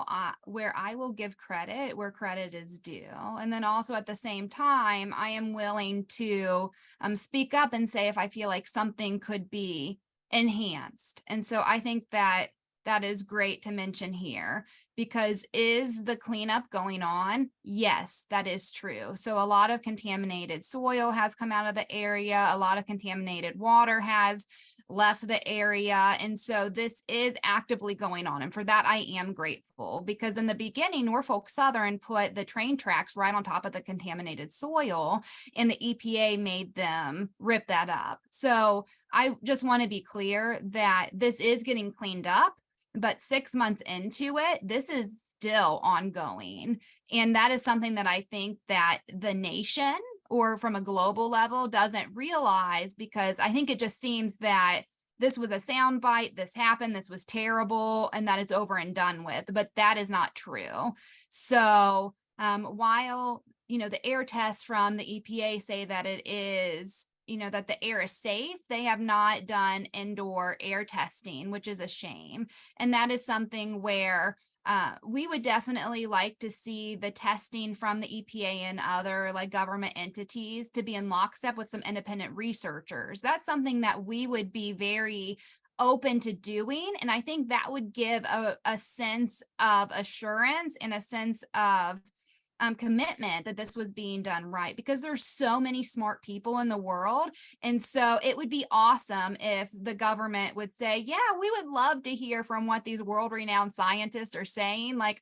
where I will give credit where credit is due. And then also at the same time, I am willing to speak up and say if I feel like something could be enhanced. And so I think that is great to mention here, because is the cleanup going on? Yes, that is true. So a lot of contaminated soil has come out of the area. A lot of contaminated water has left the area. And so this is actively going on. And for that, I am grateful, because in the beginning, Norfolk Southern put the train tracks right on top of the contaminated soil, and the EPA made them rip that up. So I just want to be clear that this is getting cleaned up, but 6 months into it, this is still ongoing. And that is something that I think that the nation, or from a global level, doesn't realize, because I think it just seems that this was a soundbite, this happened, this was terrible, and that it's over and done with, but that is not true. So while, the air tests from the EPA say that it is, that the air is safe, they have not done indoor air testing, which is a shame. And that is something where we would definitely like to see the testing from the EPA and other like government entities to be in lockstep with some independent researchers. That's something that we would be very open to doing. And I think that would give a sense of assurance and a sense of commitment that this was being done right, because there's so many smart people in the world. And so it would be awesome if the government would say, yeah, we would love to hear from what these world-renowned scientists are saying. Like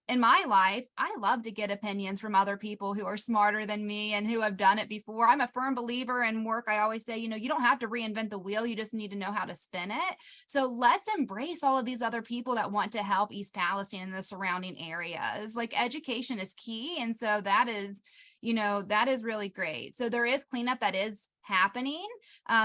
in my life, I love to get opinions from other people who are smarter than me and who have done it before. I'm a firm believer in work. I always say, you don't have to reinvent the wheel. You just need to know how to spin it. So let's embrace all of these other people that want to help East Palestine and the surrounding areas. Like education is key. And so that is really great. So there is cleanup that is happening.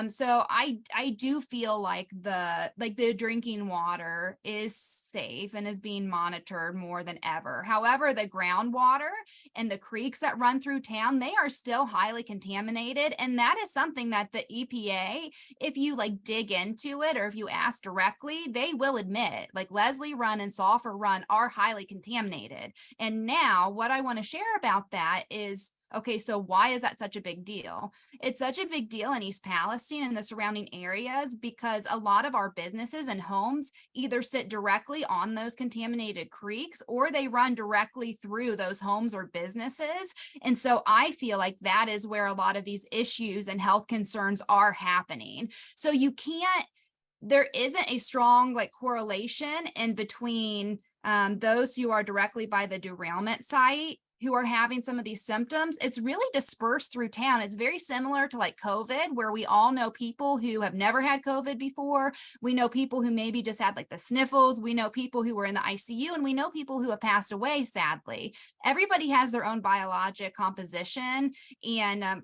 So I do feel like the drinking water is safe and is being monitored more than ever. However, the groundwater and the creeks that run through town, they are still highly contaminated. And that is something that the EPA, if you like dig into it or if you ask directly, they will admit, like Leslie Run and Sulphur Run are highly contaminated. And now what I want to share about that is, okay, so why is that such a big deal? It's such a big deal in East Palestine and the surrounding areas because a lot of our businesses and homes either sit directly on those contaminated creeks or they run directly through those homes or businesses. And so I feel like that is where a lot of these issues and health concerns are happening. So there isn't a strong like correlation in between those who are directly by the derailment site who are having some of these symptoms. It's really dispersed through town. It's very similar to like COVID, where we all know people who have never had COVID before. We know people who maybe just had like the sniffles. We know people who were in the ICU, and we know people who have passed away, sadly. Everybody has their own biologic composition, and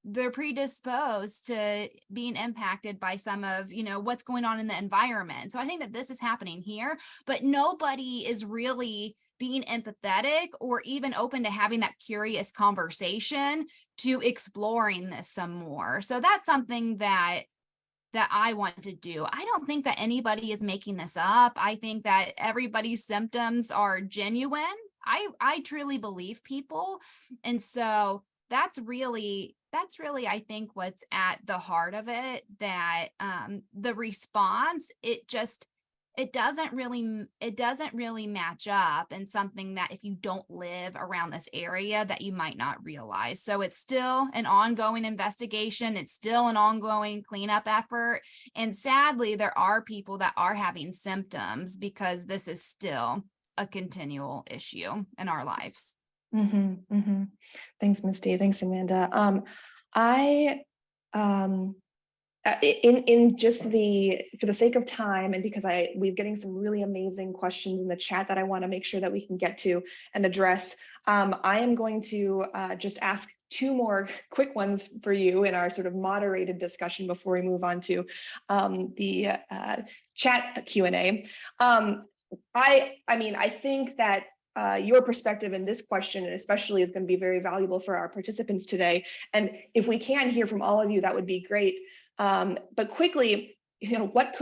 they're predisposed to being impacted by some of, what's going on in the environment. So I think that this is happening here, but nobody is really being empathetic or even open to having that curious conversation to exploring this some more. So that's something that I want to do. I don't think that anybody is making this up. I think that everybody's symptoms are genuine. I truly believe people. And so that's really, I think, what's at the heart of it, that the response, it doesn't really match up, and something that if you don't live around this area that you might not realize. So it's still an ongoing investigation. It's still an ongoing cleanup effort. And sadly, there are people that are having symptoms because this is still a continual issue in our lives. Mm-hmm, mm-hmm. Thanks, Misti. Thanks, Amanda. In just for the sake of time, and because we're getting some really amazing questions in the chat that I want to make sure that we can get to and address, I am going to just ask two more quick ones for you in our sort of moderated discussion before we move on to the chat Q&A. I think that your perspective in this question, and especially, is going to be very valuable for our participants today. And if we can hear from all of you, that would be great. But quickly, what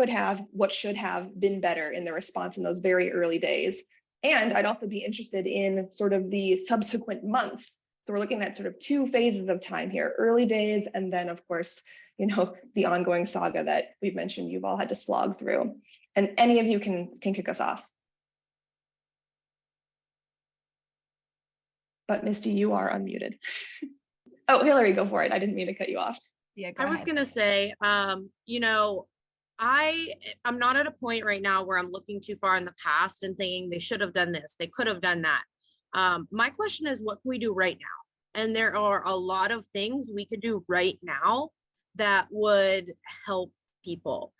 should have been better in the response in those very early days? And I'd also be interested in sort of the subsequent months. So we're looking at sort of two phases of time here: early days, and then, of course, the ongoing saga that we've mentioned you've all had to slog through. And any of you can kick us off. But Misti, you are unmuted. Oh, Hilary, go for it. I didn't mean to cut you off. Yeah, I was going to say, I'm not at a point right now where I'm looking too far in the past and thinking they should have done this, they could have done that. My question is, what can we do right now? And there are a lot of things we could do right now that would help people.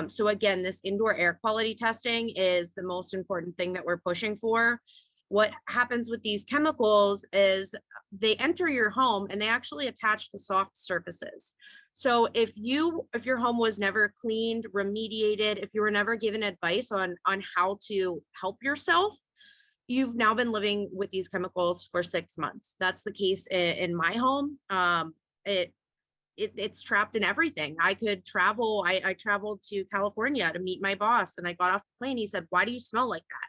So again, this indoor air quality testing is the most important thing that we're pushing for. What happens with these chemicals is they enter your home and they actually attach to soft surfaces. So if your home was never cleaned, remediated, if you were never given advice on how to help yourself, you've now been living with these chemicals for 6 months. That's the case in my home. It's trapped in everything. I could travel. I traveled to California to meet my boss, and I got off the plane. He said, "Why do you smell like that?"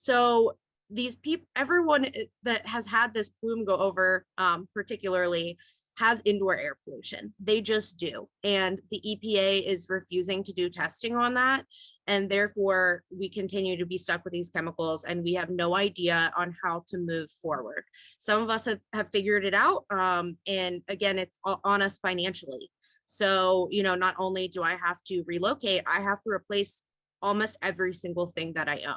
So these people, everyone that has had this plume go over, particularly, has indoor air pollution. They just do. And the EPA is refusing to do testing on that. And therefore, we continue to be stuck with these chemicals, and we have no idea on how to move forward. Some of us have figured it out. And again, it's on us financially. So, not only do I have to relocate, I have to replace almost every single thing that I own.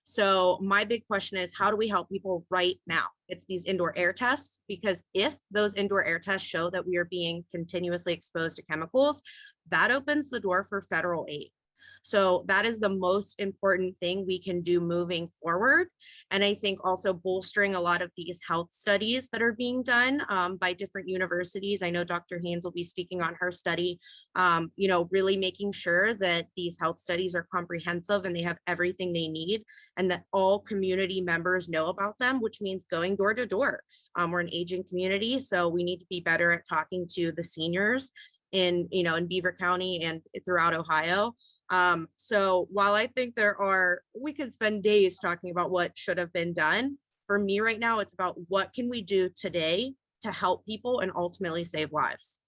So my big question is, how do we help people right now? It's these indoor air tests, because if those indoor air tests show that we are being continuously exposed to chemicals, that opens the door for federal aid. So that is the most important thing we can do moving forward. And I think also bolstering a lot of these health studies that are being done by different universities. I know Dr. Haynes will be speaking on her study, really making sure that these health studies are comprehensive and they have everything they need, and that all community members know about them, which means going door to door. We're an aging community, so we need to be better at talking to the seniors in Beaver County and throughout Ohio. So while I think we could spend days talking about what should have been done, for me right now, it's about what can we do today to help people and ultimately save lives.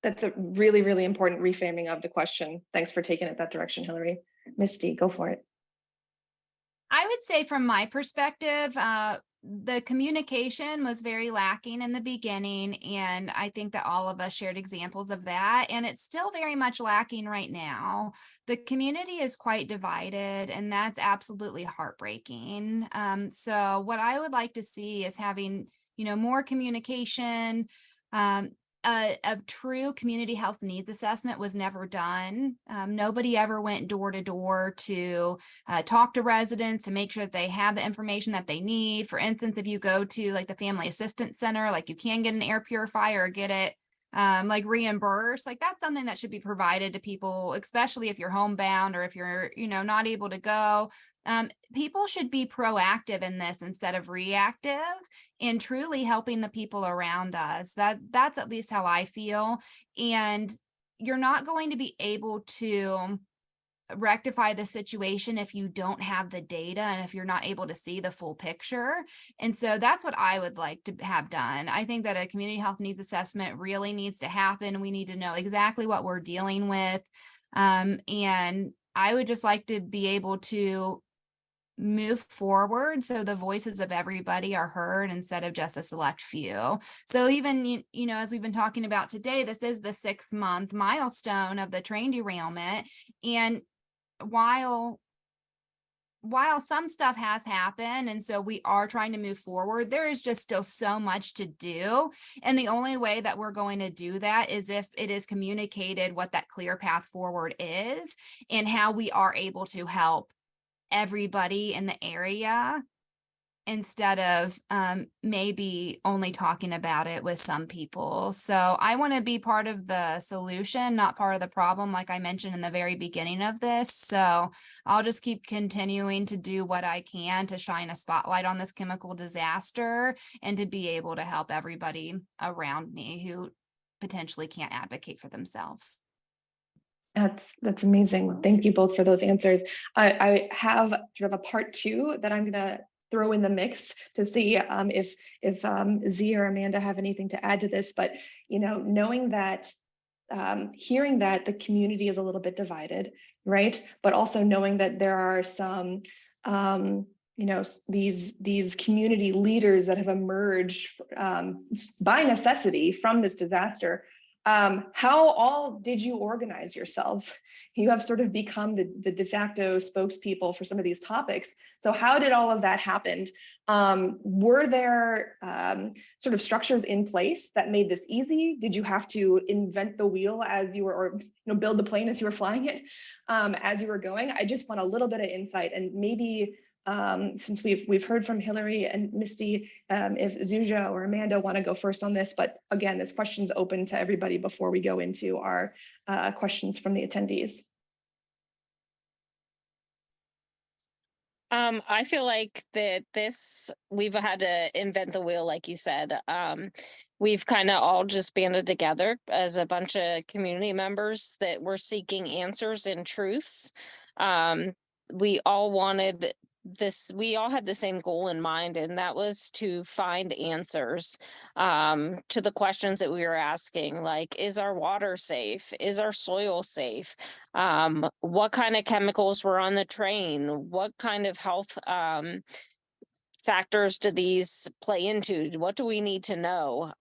That's a really, really important reframing of the question. Thanks for taking it that direction, Hilary. Misti, go for it. I would say from my perspective, the communication was very lacking in the beginning, and I think that all of us shared examples of that, and it's still very much lacking right now. The community is quite divided, and that's absolutely heartbreaking. So what I would like to see is having, more communication. A true community health needs assessment was never done. Nobody ever went door to door to talk to residents to make sure that they have the information that they need. For instance, if you go to like the Family Assistance Center, like you can get an air purifier or get it like reimbursed. Like that's something that should be provided to people, especially if you're homebound or if you're, not able to go. People should be proactive in this instead of reactive, and truly helping the people around us. That's at least how I feel. And you're not going to be able to rectify the situation if you don't have the data and if you're not able to see the full picture. And so that's what I would like to have done. I think that a community health needs assessment really needs to happen. We need to know exactly what we're dealing with. And I would just like to be able to move forward so the voices of everybody are heard instead of just a select few. So even, as we've been talking about today, this is the 6-month milestone of the train derailment. And while some stuff has happened, and so we are trying to move forward, there is just still so much to do. And the only way that we're going to do that is if it is communicated what that clear path forward is and how we are able to help everybody in the area instead of maybe only talking about it with some people. So I want to be part of the solution, not part of the problem, like I mentioned in the very beginning of this. So I'll just keep continuing to do what I can to shine a spotlight on this chemical disaster and to be able to help everybody around me who potentially can't advocate for themselves. That's amazing. Thank you both for those answers. I have sort of a part 2 that I'm going to throw in the mix to see if Z or Amanda have anything to add to this. But knowing that, hearing that the community is a little bit divided, right? But also knowing that there are some these community leaders that have emerged by necessity from this disaster. How all did you organize yourselves? You have sort of become the de facto spokespeople for some of these topics. So how did all of that happen? Were there sort of structures in place that made this easy? Did you have to invent the wheel as you were, or build the plane as you were flying it as you were going? I just want a little bit of insight, and maybe since we've heard from Hilary and Misti, if Zuzia or Amanda want to go first on this, but again, this question's open to everybody before we go into our questions from the attendees. I feel like that we've had to invent the wheel, like you said. We've kind of all just banded together as a bunch of community members that were seeking answers and truths. We all wanted we all had the same goal in mind, and that was to find answers to the questions that we were asking, like, is our water safe? Is our soil safe? What kind of chemicals were on the train? What kind of health factors do these play into? What do we need to know?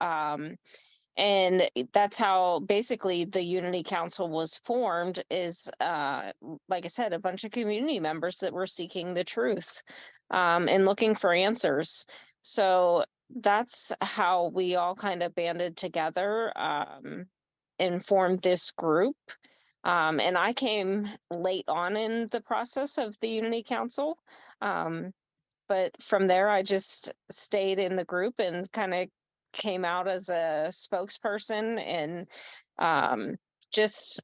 And that's how basically the Unity Council was formed, is like I said, a bunch of community members that were seeking the truth and looking for answers. So that's how we all kind of banded together and formed this group. And I came late on in the process of the Unity Council. But from there, I just stayed in the group and kind of came out as a spokesperson, and just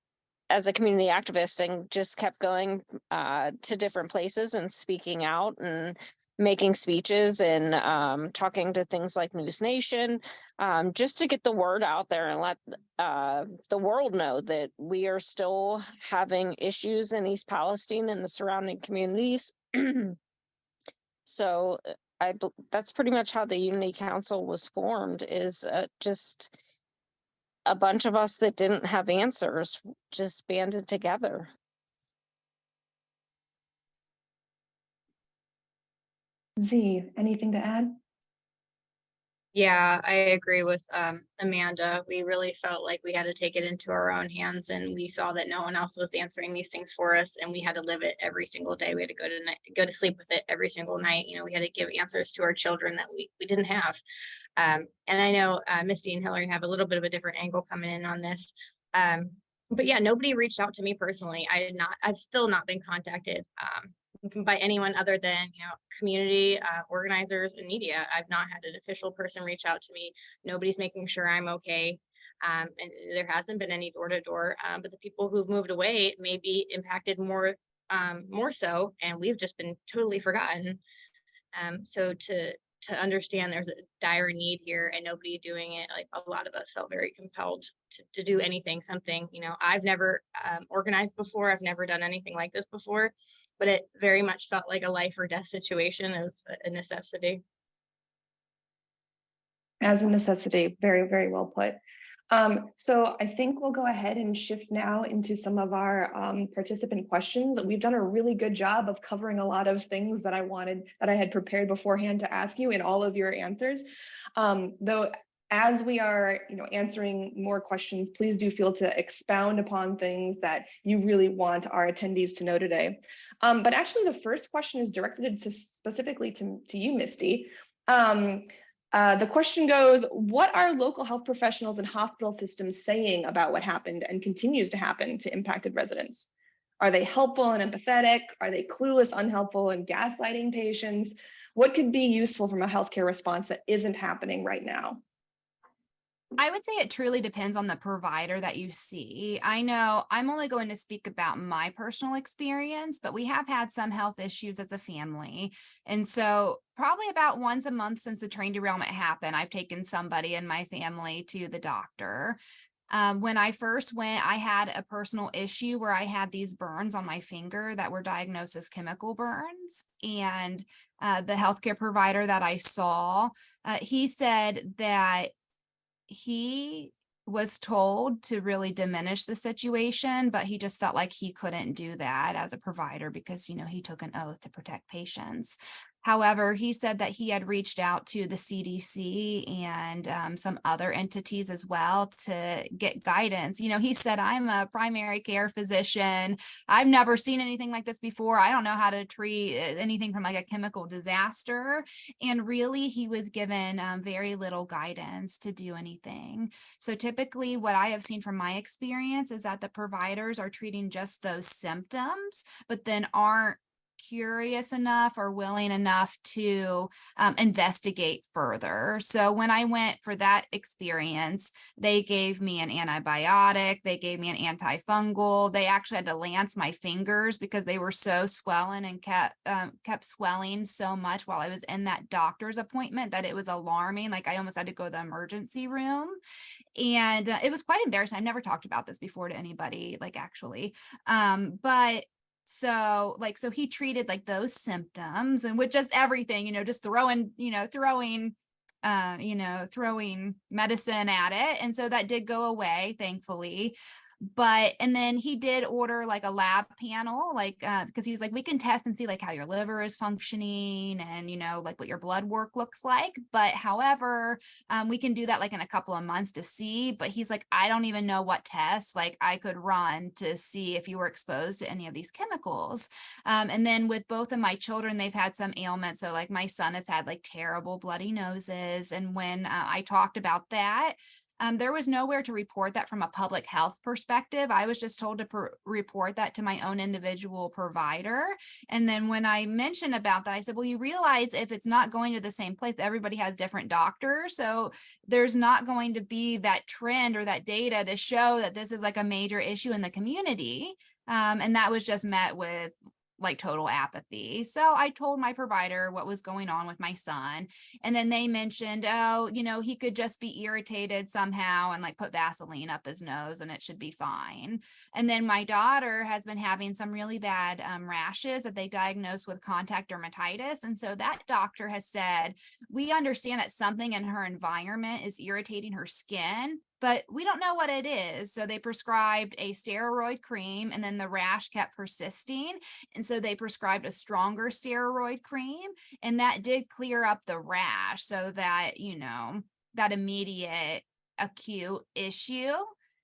as a community activist, and just kept going to different places and speaking out and making speeches and talking to things like News Nation, just to get the word out there and let the world know that we are still having issues in East Palestine and the surrounding communities. So that's pretty much how the Unity Council was formed, is just a bunch of us that didn't have answers, just banded together. Z, anything to add? Yeah, I agree with Amanda. We really felt like we had to take it into our own hands, and we saw that no one else was answering these things for us, and we had to live it every single day. We had to go to sleep with it every single night. You know, we had to give answers to our children that we didn't have. And I know Misti and Hilary have a little bit of a different angle coming in on this. But yeah, nobody reached out to me personally. I've still not been contacted by anyone other than, you know, community organizers and media. I've not had an official person reach out to me. Nobody's making sure I'm okay. And there hasn't been any door-to-door, but the people who've moved away may be impacted more so, and we've just been totally forgotten. So to understand there's a dire need here and nobody doing it, like, a lot of us felt very compelled to do something. You know, I've never organized before. I've never done anything like this before, but it very much felt like a life or death situation. As a necessity. As a necessity, very, very well put. So I think we'll go ahead and shift now into some of our participant questions. We've done a really good job of covering a lot of things that I had prepared beforehand to ask you in all of your answers. Though, as we are, answering more questions, please do feel to expound upon things that you really want our attendees to know today. But actually, the first question is directed specifically to you, Misti. The question goes, what are local health professionals and hospital systems saying about what happened and continues to happen to impacted residents? Are they helpful and empathetic? Are they clueless, unhelpful, and gaslighting patients? What could be useful from a healthcare response that isn't happening right now? I would say it truly depends on the provider that you see. I know I'm only going to speak about my personal experience, but we have had some health issues as a family. And so probably about once a month since the train derailment happened, I've taken somebody in my family to the doctor. When I first went, I had a personal issue where I had these burns on my finger that were diagnosed as chemical burns. And the healthcare provider that I saw, he said that he was told to really diminish the situation, but he just felt like he couldn't do that as a provider because, he took an oath to protect patients. However, he said that he had reached out to the CDC and some other entities as well to get guidance. He said, I'm a primary care physician. I've never seen anything like this before. I don't know how to treat anything from like a chemical disaster. And really, he was given very little guidance to do anything. So typically what I have seen from my experience is that the providers are treating just those symptoms, but then aren't curious enough or willing enough to investigate further. So when I went for that experience, they gave me an antibiotic, they gave me an antifungal. They actually had to lance my fingers because they were so swollen and kept swelling so much while I was in that doctor's appointment that it was alarming. Like I almost had to go to the emergency room. And it was quite embarrassing. I've never talked about this before to anybody, like actually. But So so he treated like those symptoms and with just everything, just throwing medicine at it. And so that did go away, thankfully. And then he did order like a lab panel, because he's like, we can test and see like how your liver is functioning and, like what your blood work looks like. But however, we can do that like in a couple of months to see. But he's like, I don't even know what tests like I could run to see if you were exposed to any of these chemicals. And then with both of my children, they've had some ailments. So like my son has had like terrible bloody noses. And when I talked about that, there was nowhere to report that from a public health perspective. I was just told to report that to my own individual provider. And then when I mentioned about that, I said, well, you realize if it's not going to the same place, everybody has different doctors. So there's not going to be that trend or that data to show that this is like a major issue in the community. And that was just met with like total apathy. So I told my provider what was going on with my son. And then they mentioned, oh, he could just be irritated somehow and like put Vaseline up his nose and it should be fine. And then my daughter has been having some really bad rashes that they diagnosed with contact dermatitis. And so that doctor has said, we understand that something in her environment is irritating her skin, but we don't know what it is. So they prescribed a steroid cream and then the rash kept persisting. And so they prescribed a stronger steroid cream and that did clear up the rash so that, that immediate acute issue.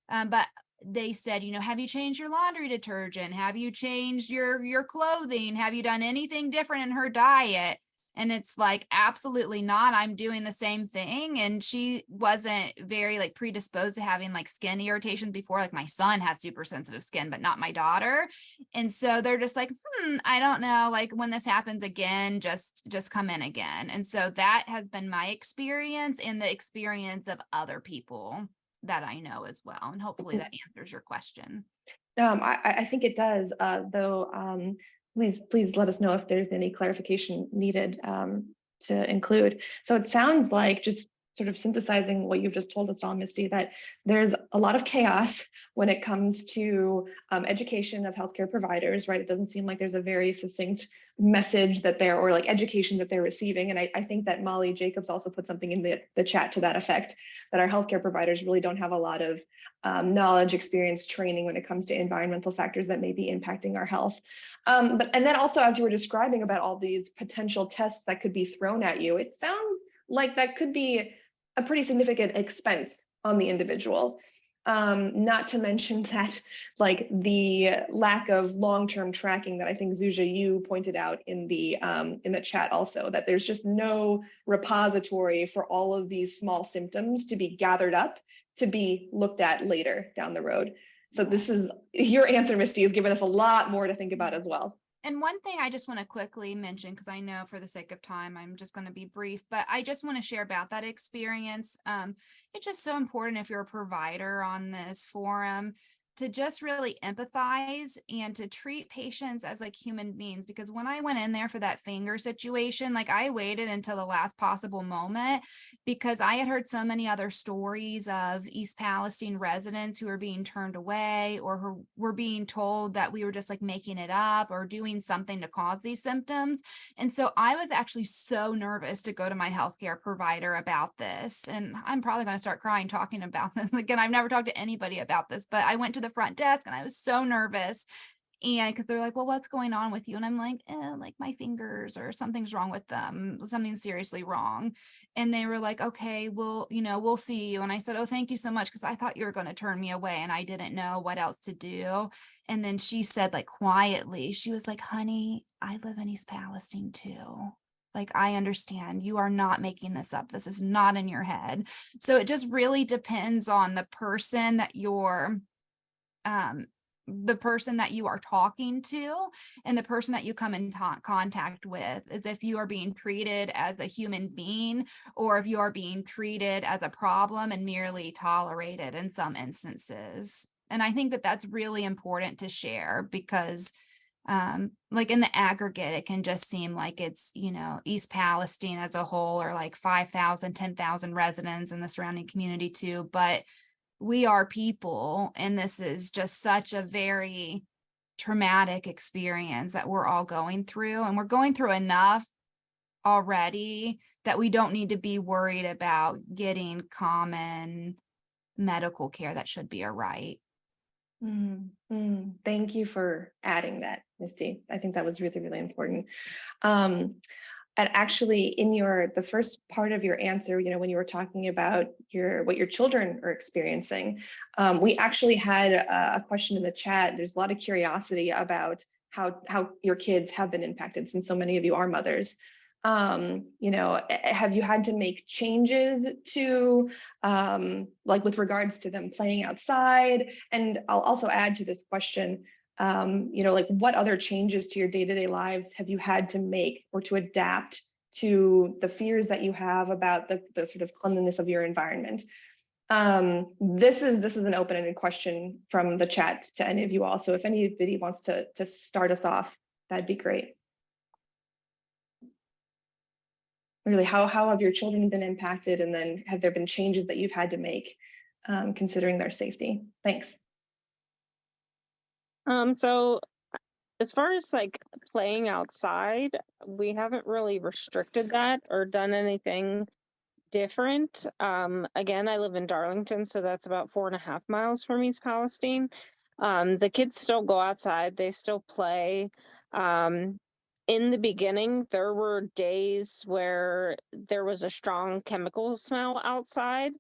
But they said, have you changed your laundry detergent? Have you changed your clothing? Have you done anything different in her diet? And it's like, absolutely not. I'm doing the same thing. And she wasn't very like predisposed to having like skin irritations before. Like my son has super sensitive skin, but not my daughter. And so they're just like, I don't know, like when this happens again, just come in again. And so that has been my experience and the experience of other people that I know as well. And hopefully that answers your question. I think it does, though. Please let us know if there's any clarification needed to include. So it sounds like, just sort of synthesizing what you've just told us all, Misti, that there's a lot of chaos when it comes to education of healthcare providers, right? It doesn't seem like there's a very succinct message that they're, or like education that they're receiving. And I think that Molly Jacobs also put something in the chat to that effect, that our healthcare providers really don't have a lot of knowledge, experience, training when it comes to environmental factors that may be impacting our health. And then also, as you were describing about all these potential tests that could be thrown at you, it sounds like that could be a pretty significant expense on the individual. Not to mention that, like, the lack of long-term tracking that I think Zuzia, you pointed out in the chat also, that there's just no repository for all of these small symptoms to be gathered up to be looked at later down the road. So this is, your answer, Misti, has given us a lot more to think about as well. And one thing I just want to quickly mention, because I know for the sake of time, I'm just going to be brief, but I just want to share about that experience. It's just so important if you're a provider on this forum to just really empathize and to treat patients as like human beings. Because when I went in there for that finger situation, like I waited until the last possible moment because I had heard so many other stories of East Palestine residents who were being turned away or who were being told that we were just like making it up or doing something to cause these symptoms. And so I was actually so nervous to go to my healthcare provider about this. And I'm probably going to start crying talking about this. Again, I've never talked to anybody about this, but I went to the front desk and I was so nervous. And because they're like, well, what's going on with you? And I'm like, like my fingers or something's wrong with them, something seriously wrong. And they were like, okay, well, we'll see you. And I said, oh, thank you so much. Because I thought you were going to turn me away and I didn't know what else to do. And then she said, like, quietly, she was like, honey, I live in East Palestine too. Like, I understand you are not making this up. This is not in your head. So it just really depends on the person that you're the person that you are talking to and the person that you come in contact with, as if you are being treated as a human being or if you are being treated as a problem and merely tolerated in some instances. And I think that that's really important to share because like in the aggregate, it can just seem like it's, East Palestine as a whole or like 5,000, 10,000 residents in the surrounding community too. But we are people, and this is just such a very traumatic experience that we're all going through, and we're going through enough already that we don't need to be worried about getting common medical care that should be a right. Thank you for adding that, Misty. I think that was really, really important. And actually, in the first part of your answer, when you were talking about what your children are experiencing, we actually had a question in the chat. There's a lot of curiosity about how your kids have been impacted, since so many of you are mothers. Have you had to make changes to, like with regards to them playing outside? And I'll also add to this question, like what other changes to your day-to-day lives have you had to make or to adapt to the fears that you have about the sort of cleanliness of your environment? This is an open-ended question from the chat to any of you all. So if anybody wants to start us off, that'd be great. Really, how have your children been impacted, and then have there been changes that you've had to make considering their safety? Thanks. So as far as like playing outside, we haven't really restricted that or done anything different. Again, I live in Darlington, so that's about 4.5 miles from East Palestine. The kids still go outside, they still play. In the beginning, there were days where there was a strong chemical smell outside.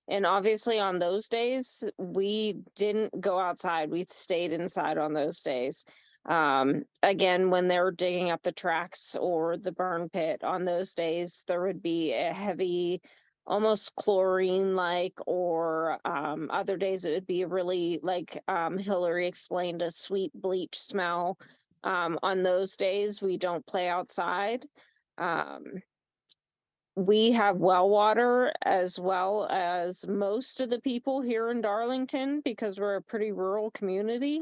And obviously on those days, we didn't go outside. We stayed inside on those days. Again, when they were digging up the tracks or the burn pit, on those days, there would be a heavy, almost chlorine-like, or other days it would be a really, like Hilary explained, a sweet bleach smell. On those days, we don't play outside. We have well water, as well as most of the people here in Darlington, because we're a pretty rural community.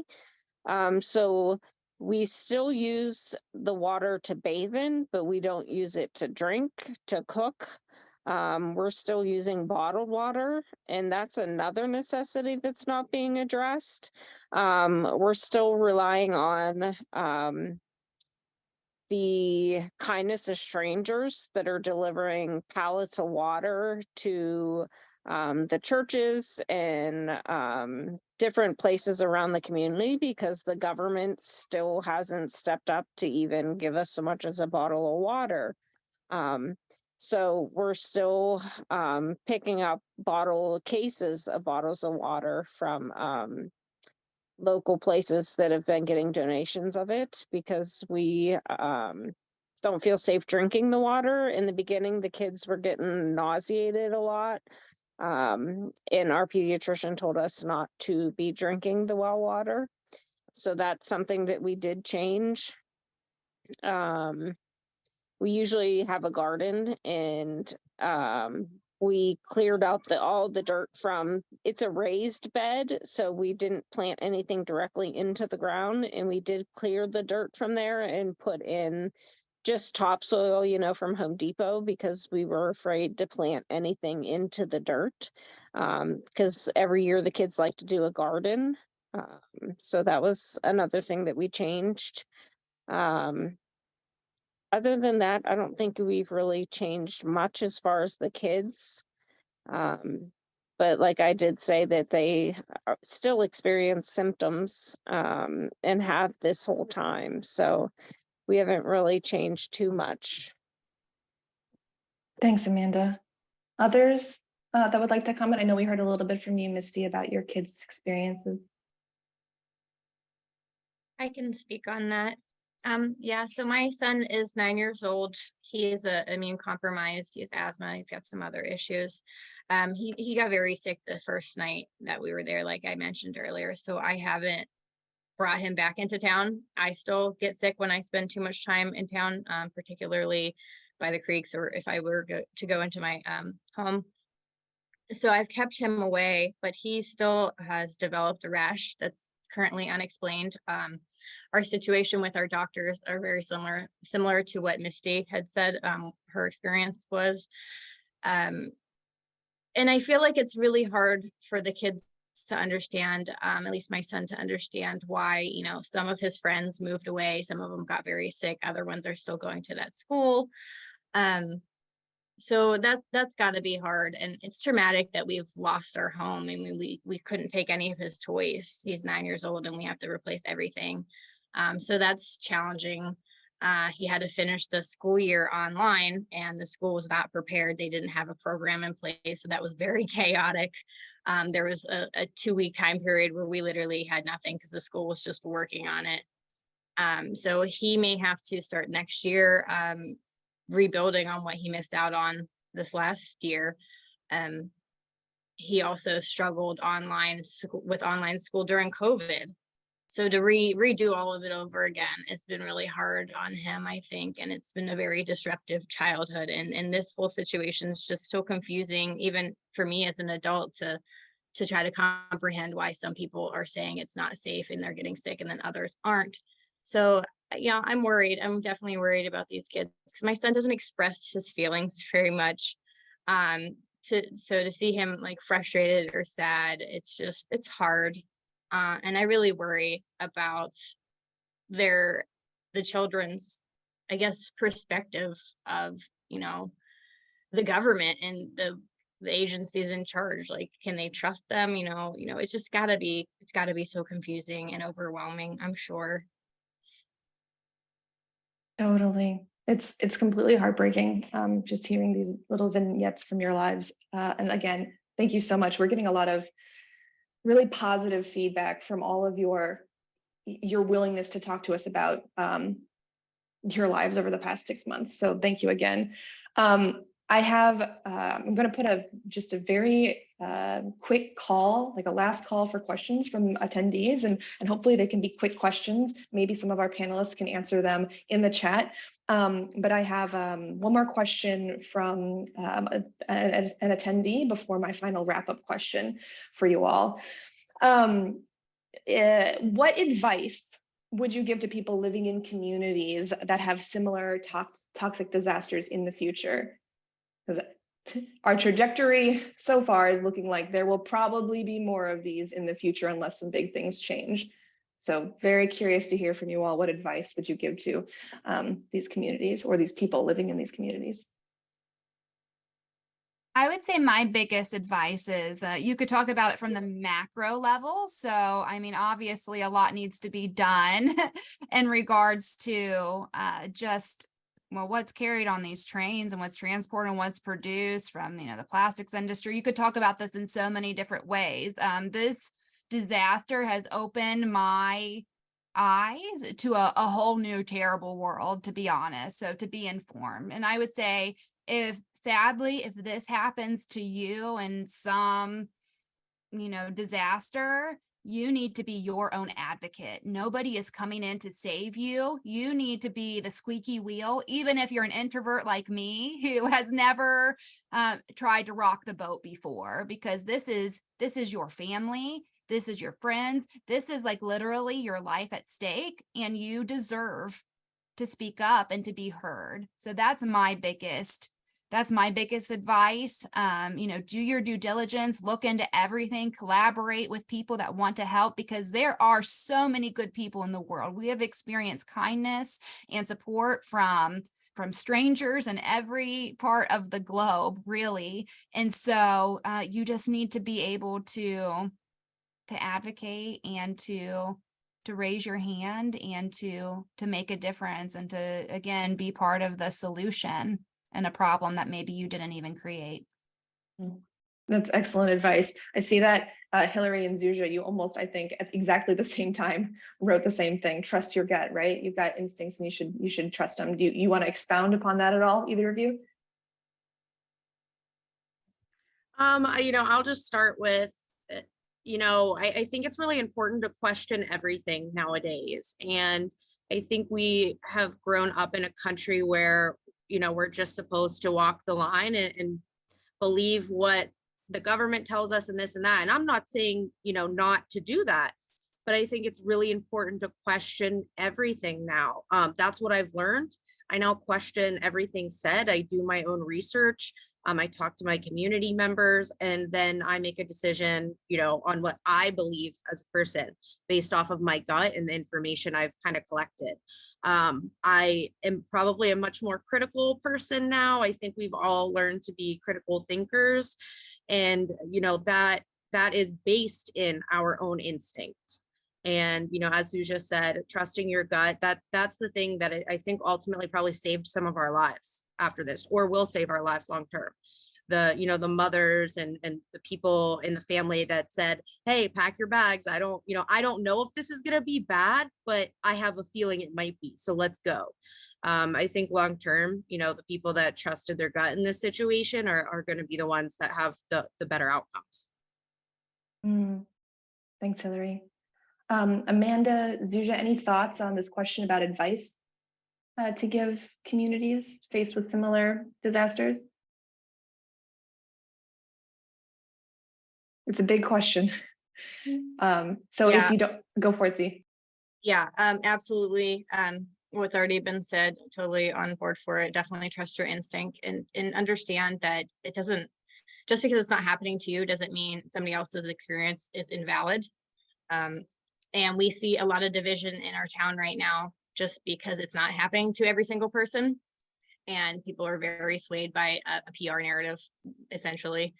So we still use the water to bathe in, but we don't use it to drink, to cook. We're still using bottled water, and that's another necessity that's not being addressed. We're still relying on the kindness of strangers that are delivering pallets of water to the churches and different places around the community, because the government still hasn't stepped up to even give us so much as a bottle of water. So we're still picking up cases of bottles of water from local places that have been getting donations of it, because we don't feel safe drinking the water. In the beginning, the kids were getting nauseated a lot. And our pediatrician told us not to be drinking the well water. So that's something that we did change. We usually have a garden, and we cleared out all the dirt from, it's a raised bed, so we didn't plant anything directly into the ground, and we did clear the dirt from there and put in just topsoil, from Home Depot, because we were afraid to plant anything into the dirt, because every year the kids like to do a garden. So that was another thing that we changed. Other than that, I don't think we've really changed much as far as the kids. But like I did say, that they still experience symptoms and have this whole time. So we haven't really changed too much. Thanks, Amanda. Others that would like to comment? I know we heard a little bit from you, Misty, about your kids' experiences. I can speak on that. Yeah, so my son is 9 years old. He is immune compromised. He has asthma. He's got some other issues. He got very sick the first night that we were there, like I mentioned earlier. So I haven't brought him back into town. I still get sick when I spend too much time in town, particularly by the creeks, or if I were to go into my home. So I've kept him away, but he still has developed a rash that's currently unexplained. Our situation with our doctors are very similar to what Misty had said her experience was. And I feel like it's really hard for the kids to understand, at least my son, to understand why, you know, some of his friends moved away, some of them got very sick, other ones are still going to that school. So that's got to be hard, and it's traumatic that we've lost our home. I mean, we couldn't take any of his toys. He's 9 years old, and we have to replace everything. So that's challenging. He had to finish the school year online, and the school was not prepared. They didn't have a program in place, so that was very chaotic. There was a 2-week time period where we literally had nothing because the school was just working on it. So he may have to start next year rebuilding on what he missed out on this last year. He also struggled with online school during COVID. So to redo all of it over again, it's been really hard on him, I think, and it's been a very disruptive childhood. And this whole situation is just so confusing, even for me as an adult, to try to comprehend why some people are saying it's not safe and they're getting sick and then others aren't. So, yeah, I'm worried. I'm definitely worried about these kids because my son doesn't express his feelings very much. So to see him like frustrated or sad, it's hard. And I really worry about the children's, I guess, perspective of, you know, the government and the agencies in charge. Like, can they trust them? You know, it's gotta be so confusing and overwhelming, I'm sure. Totally. It's completely heartbreaking, just hearing these little vignettes from your lives. And again, thank you so much. We're getting a lot of really positive feedback from all of your willingness to talk to us about your lives over the past 6 months. So thank you again. I'm going to put just a very quick call, like a last call for questions from attendees, and hopefully they can be quick questions. Maybe some of our panelists can answer them in the chat. But I have one more question from an attendee before my final wrap-up question for you all. What advice would you give to people living in communities that have similar toxic disasters in the future? Because our trajectory so far is looking like there will probably be more of these in the future unless some big things change. So very curious to hear from you all. What advice would you give to these communities or these people living in these communities? I would say my biggest advice is you could talk about it from the macro level. So, I mean, obviously a lot needs to be done in regards to what's carried on these trains and what's transported and what's produced from, the plastics industry. You could talk about this in so many different ways. This disaster has opened my eyes to a whole new terrible world, to be honest. So to be informed. And I would say, if this happens to you in some, disaster, you need to be your own advocate. Nobody is coming in to save you. You need to be the squeaky wheel, even if you're an introvert like me who has never tried to rock the boat before, because this is your family. This is your friends. This is like literally your life at stake, and you deserve to speak up and to be heard. So that's my biggest advice. Do your due diligence, look into everything, collaborate with people that want to help, because there are so many good people in the world. We have experienced kindness and support from strangers in every part of the globe, really. And so you just need to be able to advocate and to raise your hand and to make a difference, and to, again, be part of the solution and a problem that maybe you didn't even create. That's excellent advice. I see that Hilary and Zuzia, you almost, I think, at exactly the same time wrote the same thing. Trust your gut, right? You've got instincts and you should trust them. Do you want to expound upon that at all, either of you? I'll just start with, I think it's really important to question everything nowadays. And I think we have grown up in a country where, we're just supposed to walk the line and believe what the government tells us and this and that. And I'm not saying, not to do that, but I think it's really important to question everything now. That's what I've learned. I now question everything said. I do my own research. I talk to my community members, and then I make a decision, on what I believe as a person based off of my gut and the information I've kind of collected. I am probably a much more critical person now. I think we've all learned to be critical thinkers, and that is based in our own instinct. And, as Zuja said, trusting your gut, that's the thing that I think ultimately probably saved some of our lives after this, or will save our lives long term. The mothers and the people in the family that said, hey, pack your bags. I don't know if this is going to be bad, but I have a feeling it might be. So let's go. I think long term, the people that trusted their gut in this situation are going to be the ones that have the better outcomes. Thanks, Hilary. Amanda, Zuja, any thoughts on this question about advice to give communities faced with similar disasters? It's a big question. So Yeah. if you don't, go for it, Z. Yeah, absolutely. What's already been said, totally on board for it. Definitely trust your instinct and understand that it doesn't, just because it's not happening to you doesn't mean somebody else's experience is invalid. And we see a lot of division in our town right now, just because it's not happening to every single person. And people are very swayed by a PR narrative, essentially.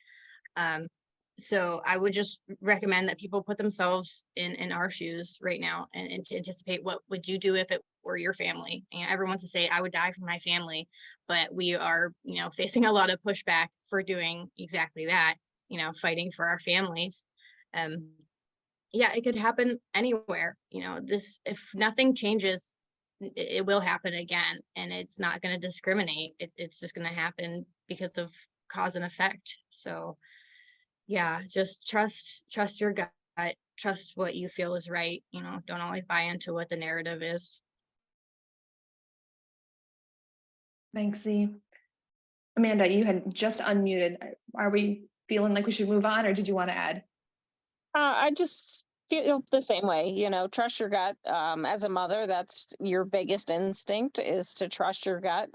So I would just recommend that people put themselves in our shoes right now and to anticipate what would you do if it were your family. And everyone wants to say, I would die for my family, but we are, facing a lot of pushback for doing exactly that, fighting for our families. Yeah, it could happen anywhere. If nothing changes, it will happen again, and it's not going to discriminate. It's just going to happen because of cause and effect. So yeah, just trust your gut, trust what you feel is right. Don't always buy into what the narrative is. Thanks, Z. Amanda, you had just unmuted. Are we feeling like we should move on, or did you want to add? I just feel the same way, trust your gut. As a mother, that's your biggest instinct, is to trust your gut.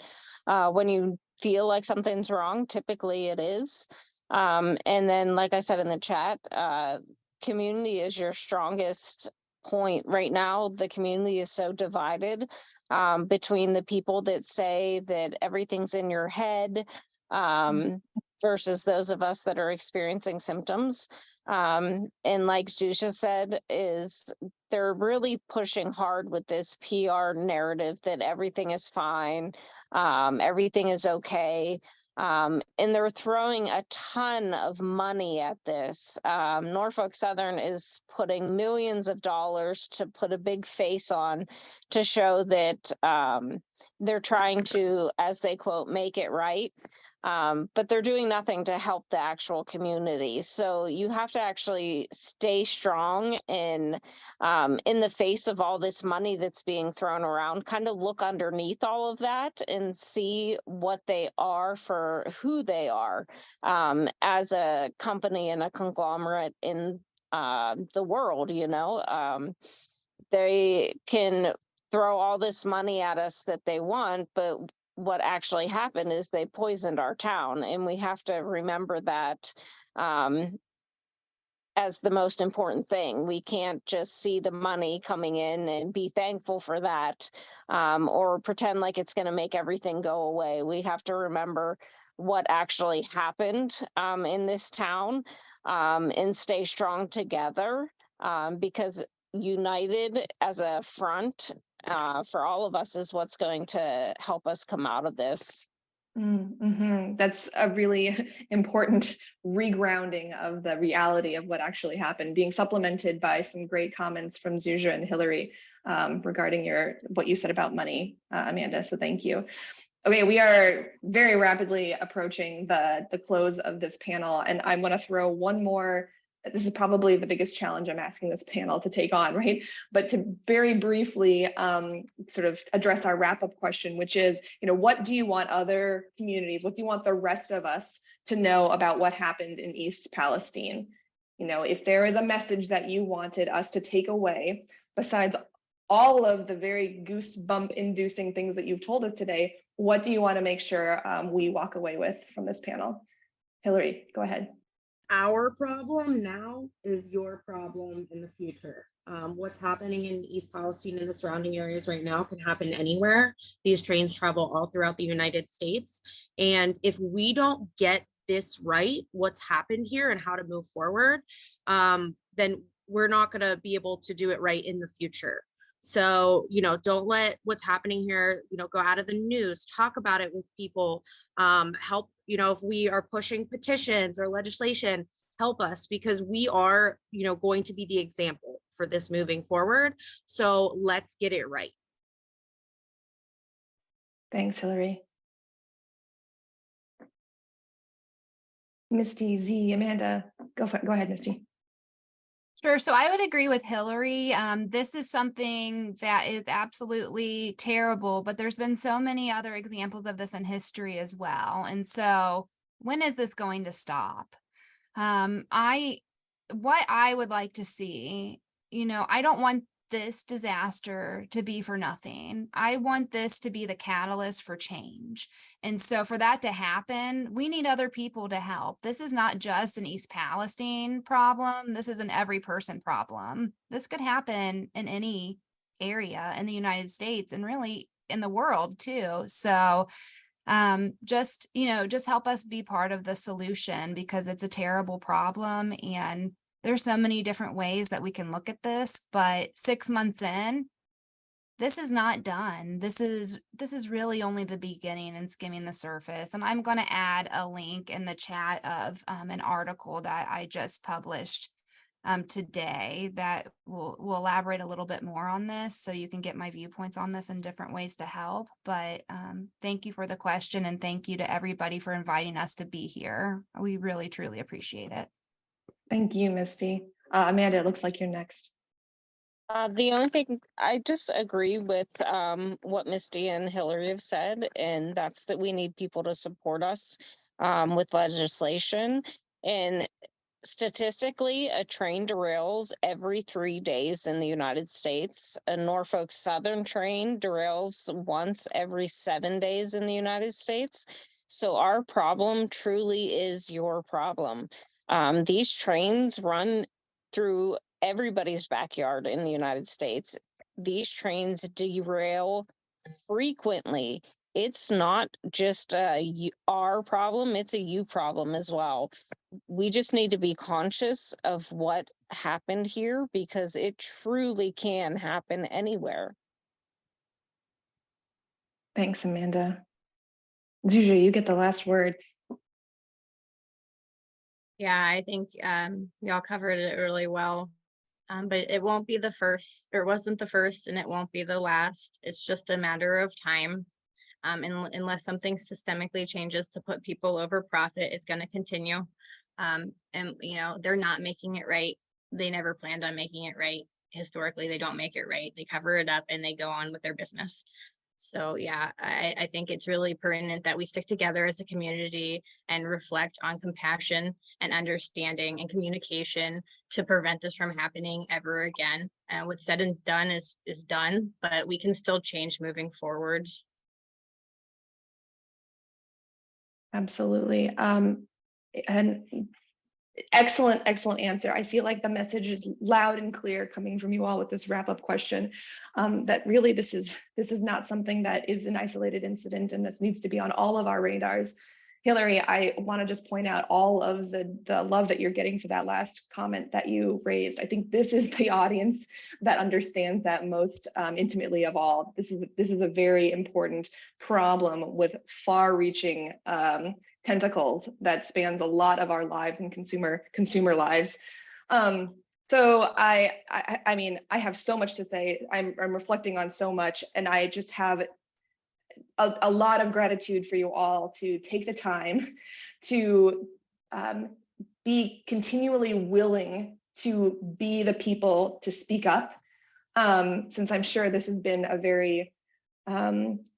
When you feel like something's wrong, typically it is. And then, like I said in the chat, community is your strongest point. Right now, the community is so divided between the people that say that everything's in your head versus those of us that are experiencing symptoms. And like Zuja said, they're really pushing hard with this PR narrative that everything is fine, everything is okay. And they're throwing a ton of money at this. Norfolk Southern is putting millions of dollars to put a big face on to show that they're trying to, as they quote, make it right. But they're doing nothing to help the actual community. So you have to actually stay strong in the face of all this money that's being thrown around, kind of look underneath all of that and see what they are for who they are as a company and a conglomerate in the world, they can throw all this money at us that they want, but what actually happened is they poisoned our town, and we have to remember that as the most important thing. We can't just see the money coming in and be thankful for that, or pretend like it's going to make everything go away. We have to remember what actually happened in this town and stay strong together, because united as a front for all of us is what's going to help us come out of this. That's a really important regrounding of the reality of what actually happened, being supplemented by some great comments from Zuja and Hilary regarding what you said about money, Amanda. So thank you. Okay, we are very rapidly approaching the close of this panel, and I want to throw one more. This is probably the biggest challenge I'm asking this panel to take on, right? But to very briefly sort of address our wrap-up question, which is, what do you want other communities, what do you want the rest of us to know about what happened in East Palestine? You know, if there is a message that you wanted us to take away, besides all of the very goosebump inducing things that you've told us today, what do you want to make sure we walk away with from this panel? Hilary, go ahead. Our problem now is your problem in the future. What's happening in East Palestine and the surrounding areas right now can happen anywhere. These trains travel all throughout the United States. And if we don't get this right, what's happened here and how to move forward, then we're not going to be able to do it right in the future. So, you know, don't let what's happening here, you know, go out of the news. Talk about it with people. Help, you know, if we are pushing petitions or legislation, help us, because we are, you know, going to be the example for this moving forward. So let's get it right. Thanks, Hilary. Misti, Z, Amanda, go ahead, Misti. Sure. So I would agree with Hilary. This is something that is absolutely terrible, but there's been so many other examples of this in history as well. And so when is this going to stop? What I would like to see, you know, I don't want this disaster to be for nothing. I want this to be the catalyst for change. And so for that to happen, we need other people to help. This is not just an East Palestine problem. This is an every person problem. This could happen in any area in the United States and really in the world too. So just help us be part of the solution, because it's a terrible problem. And there's so many different ways that we can look at this, but 6 months in, this is not done. This is really only the beginning and skimming the surface. And I'm going to add a link in the chat of an article that I just published today that will elaborate a little bit more on this, so you can get my viewpoints on this in different ways to help. But thank you for the question, and thank you to everybody for inviting us to be here. We really, truly appreciate it. Thank you, Misti. Amanda, it looks like you're next. The only thing, I just agree with what Misti and Hilary have said, and that's that we need people to support us with legislation. And statistically, a train derails every 3 days in the United States. A Norfolk Southern train derails once every 7 days in the United States. So our problem truly is your problem. These trains run through everybody's backyard in the United States. These trains derail frequently. It's not just our problem, it's a you problem as well. We just need to be conscious of what happened here, because it truly can happen anywhere. Thanks, Amanda. Zuja, you get the last word. Yeah, I think y'all covered it really well. But it won't be the first, or wasn't the first, and it won't be the last. It's just a matter of time. Unless something systemically changes to put people over profit, it's going to continue. And, you know, they're not making it right. They never planned on making it right. Historically, they don't make it right. They cover it up and they go on with their business. So yeah, I think it's really pertinent that we stick together as a community and reflect on compassion and understanding and communication to prevent this from happening ever again. And what's said and done is done, but we can still change moving forward. Absolutely. And excellent answer. I feel like the message is loud and clear coming from you all with this wrap-up question, that really this is not something that is an isolated incident, and this needs to be on all of our radars. Hilary, I want to just point out all of the love that you're getting for that last comment that you raised. I think this is the audience that understands that most intimately of all. This is a very important problem with far-reaching tentacles that spans a lot of our lives and consumer lives. So I mean, I have so much to say. I'm reflecting on so much, and I just have a lot of gratitude for you all to take the time to be continually willing to be the people to speak up, since I'm sure this has been a very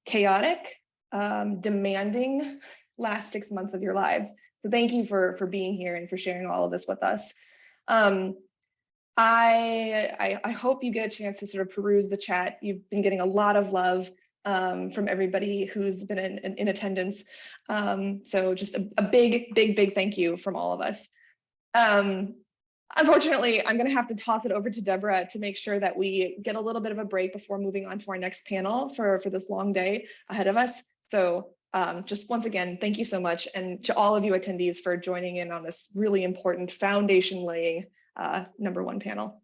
chaotic, demanding last 6 months of your lives. So thank you for being here and for sharing all of this with us. I hope you get a chance to sort of peruse the chat. You've been getting a lot of love from everybody who's been in attendance. So just a big thank you from all of us. Unfortunately, I'm going to have to toss it over to Deborah to make sure that we get a little bit of a break before moving on to our next panel for this long day ahead of us. So just once again, thank you so much. And to all of you attendees for joining in on this really important foundation laying #1 panel.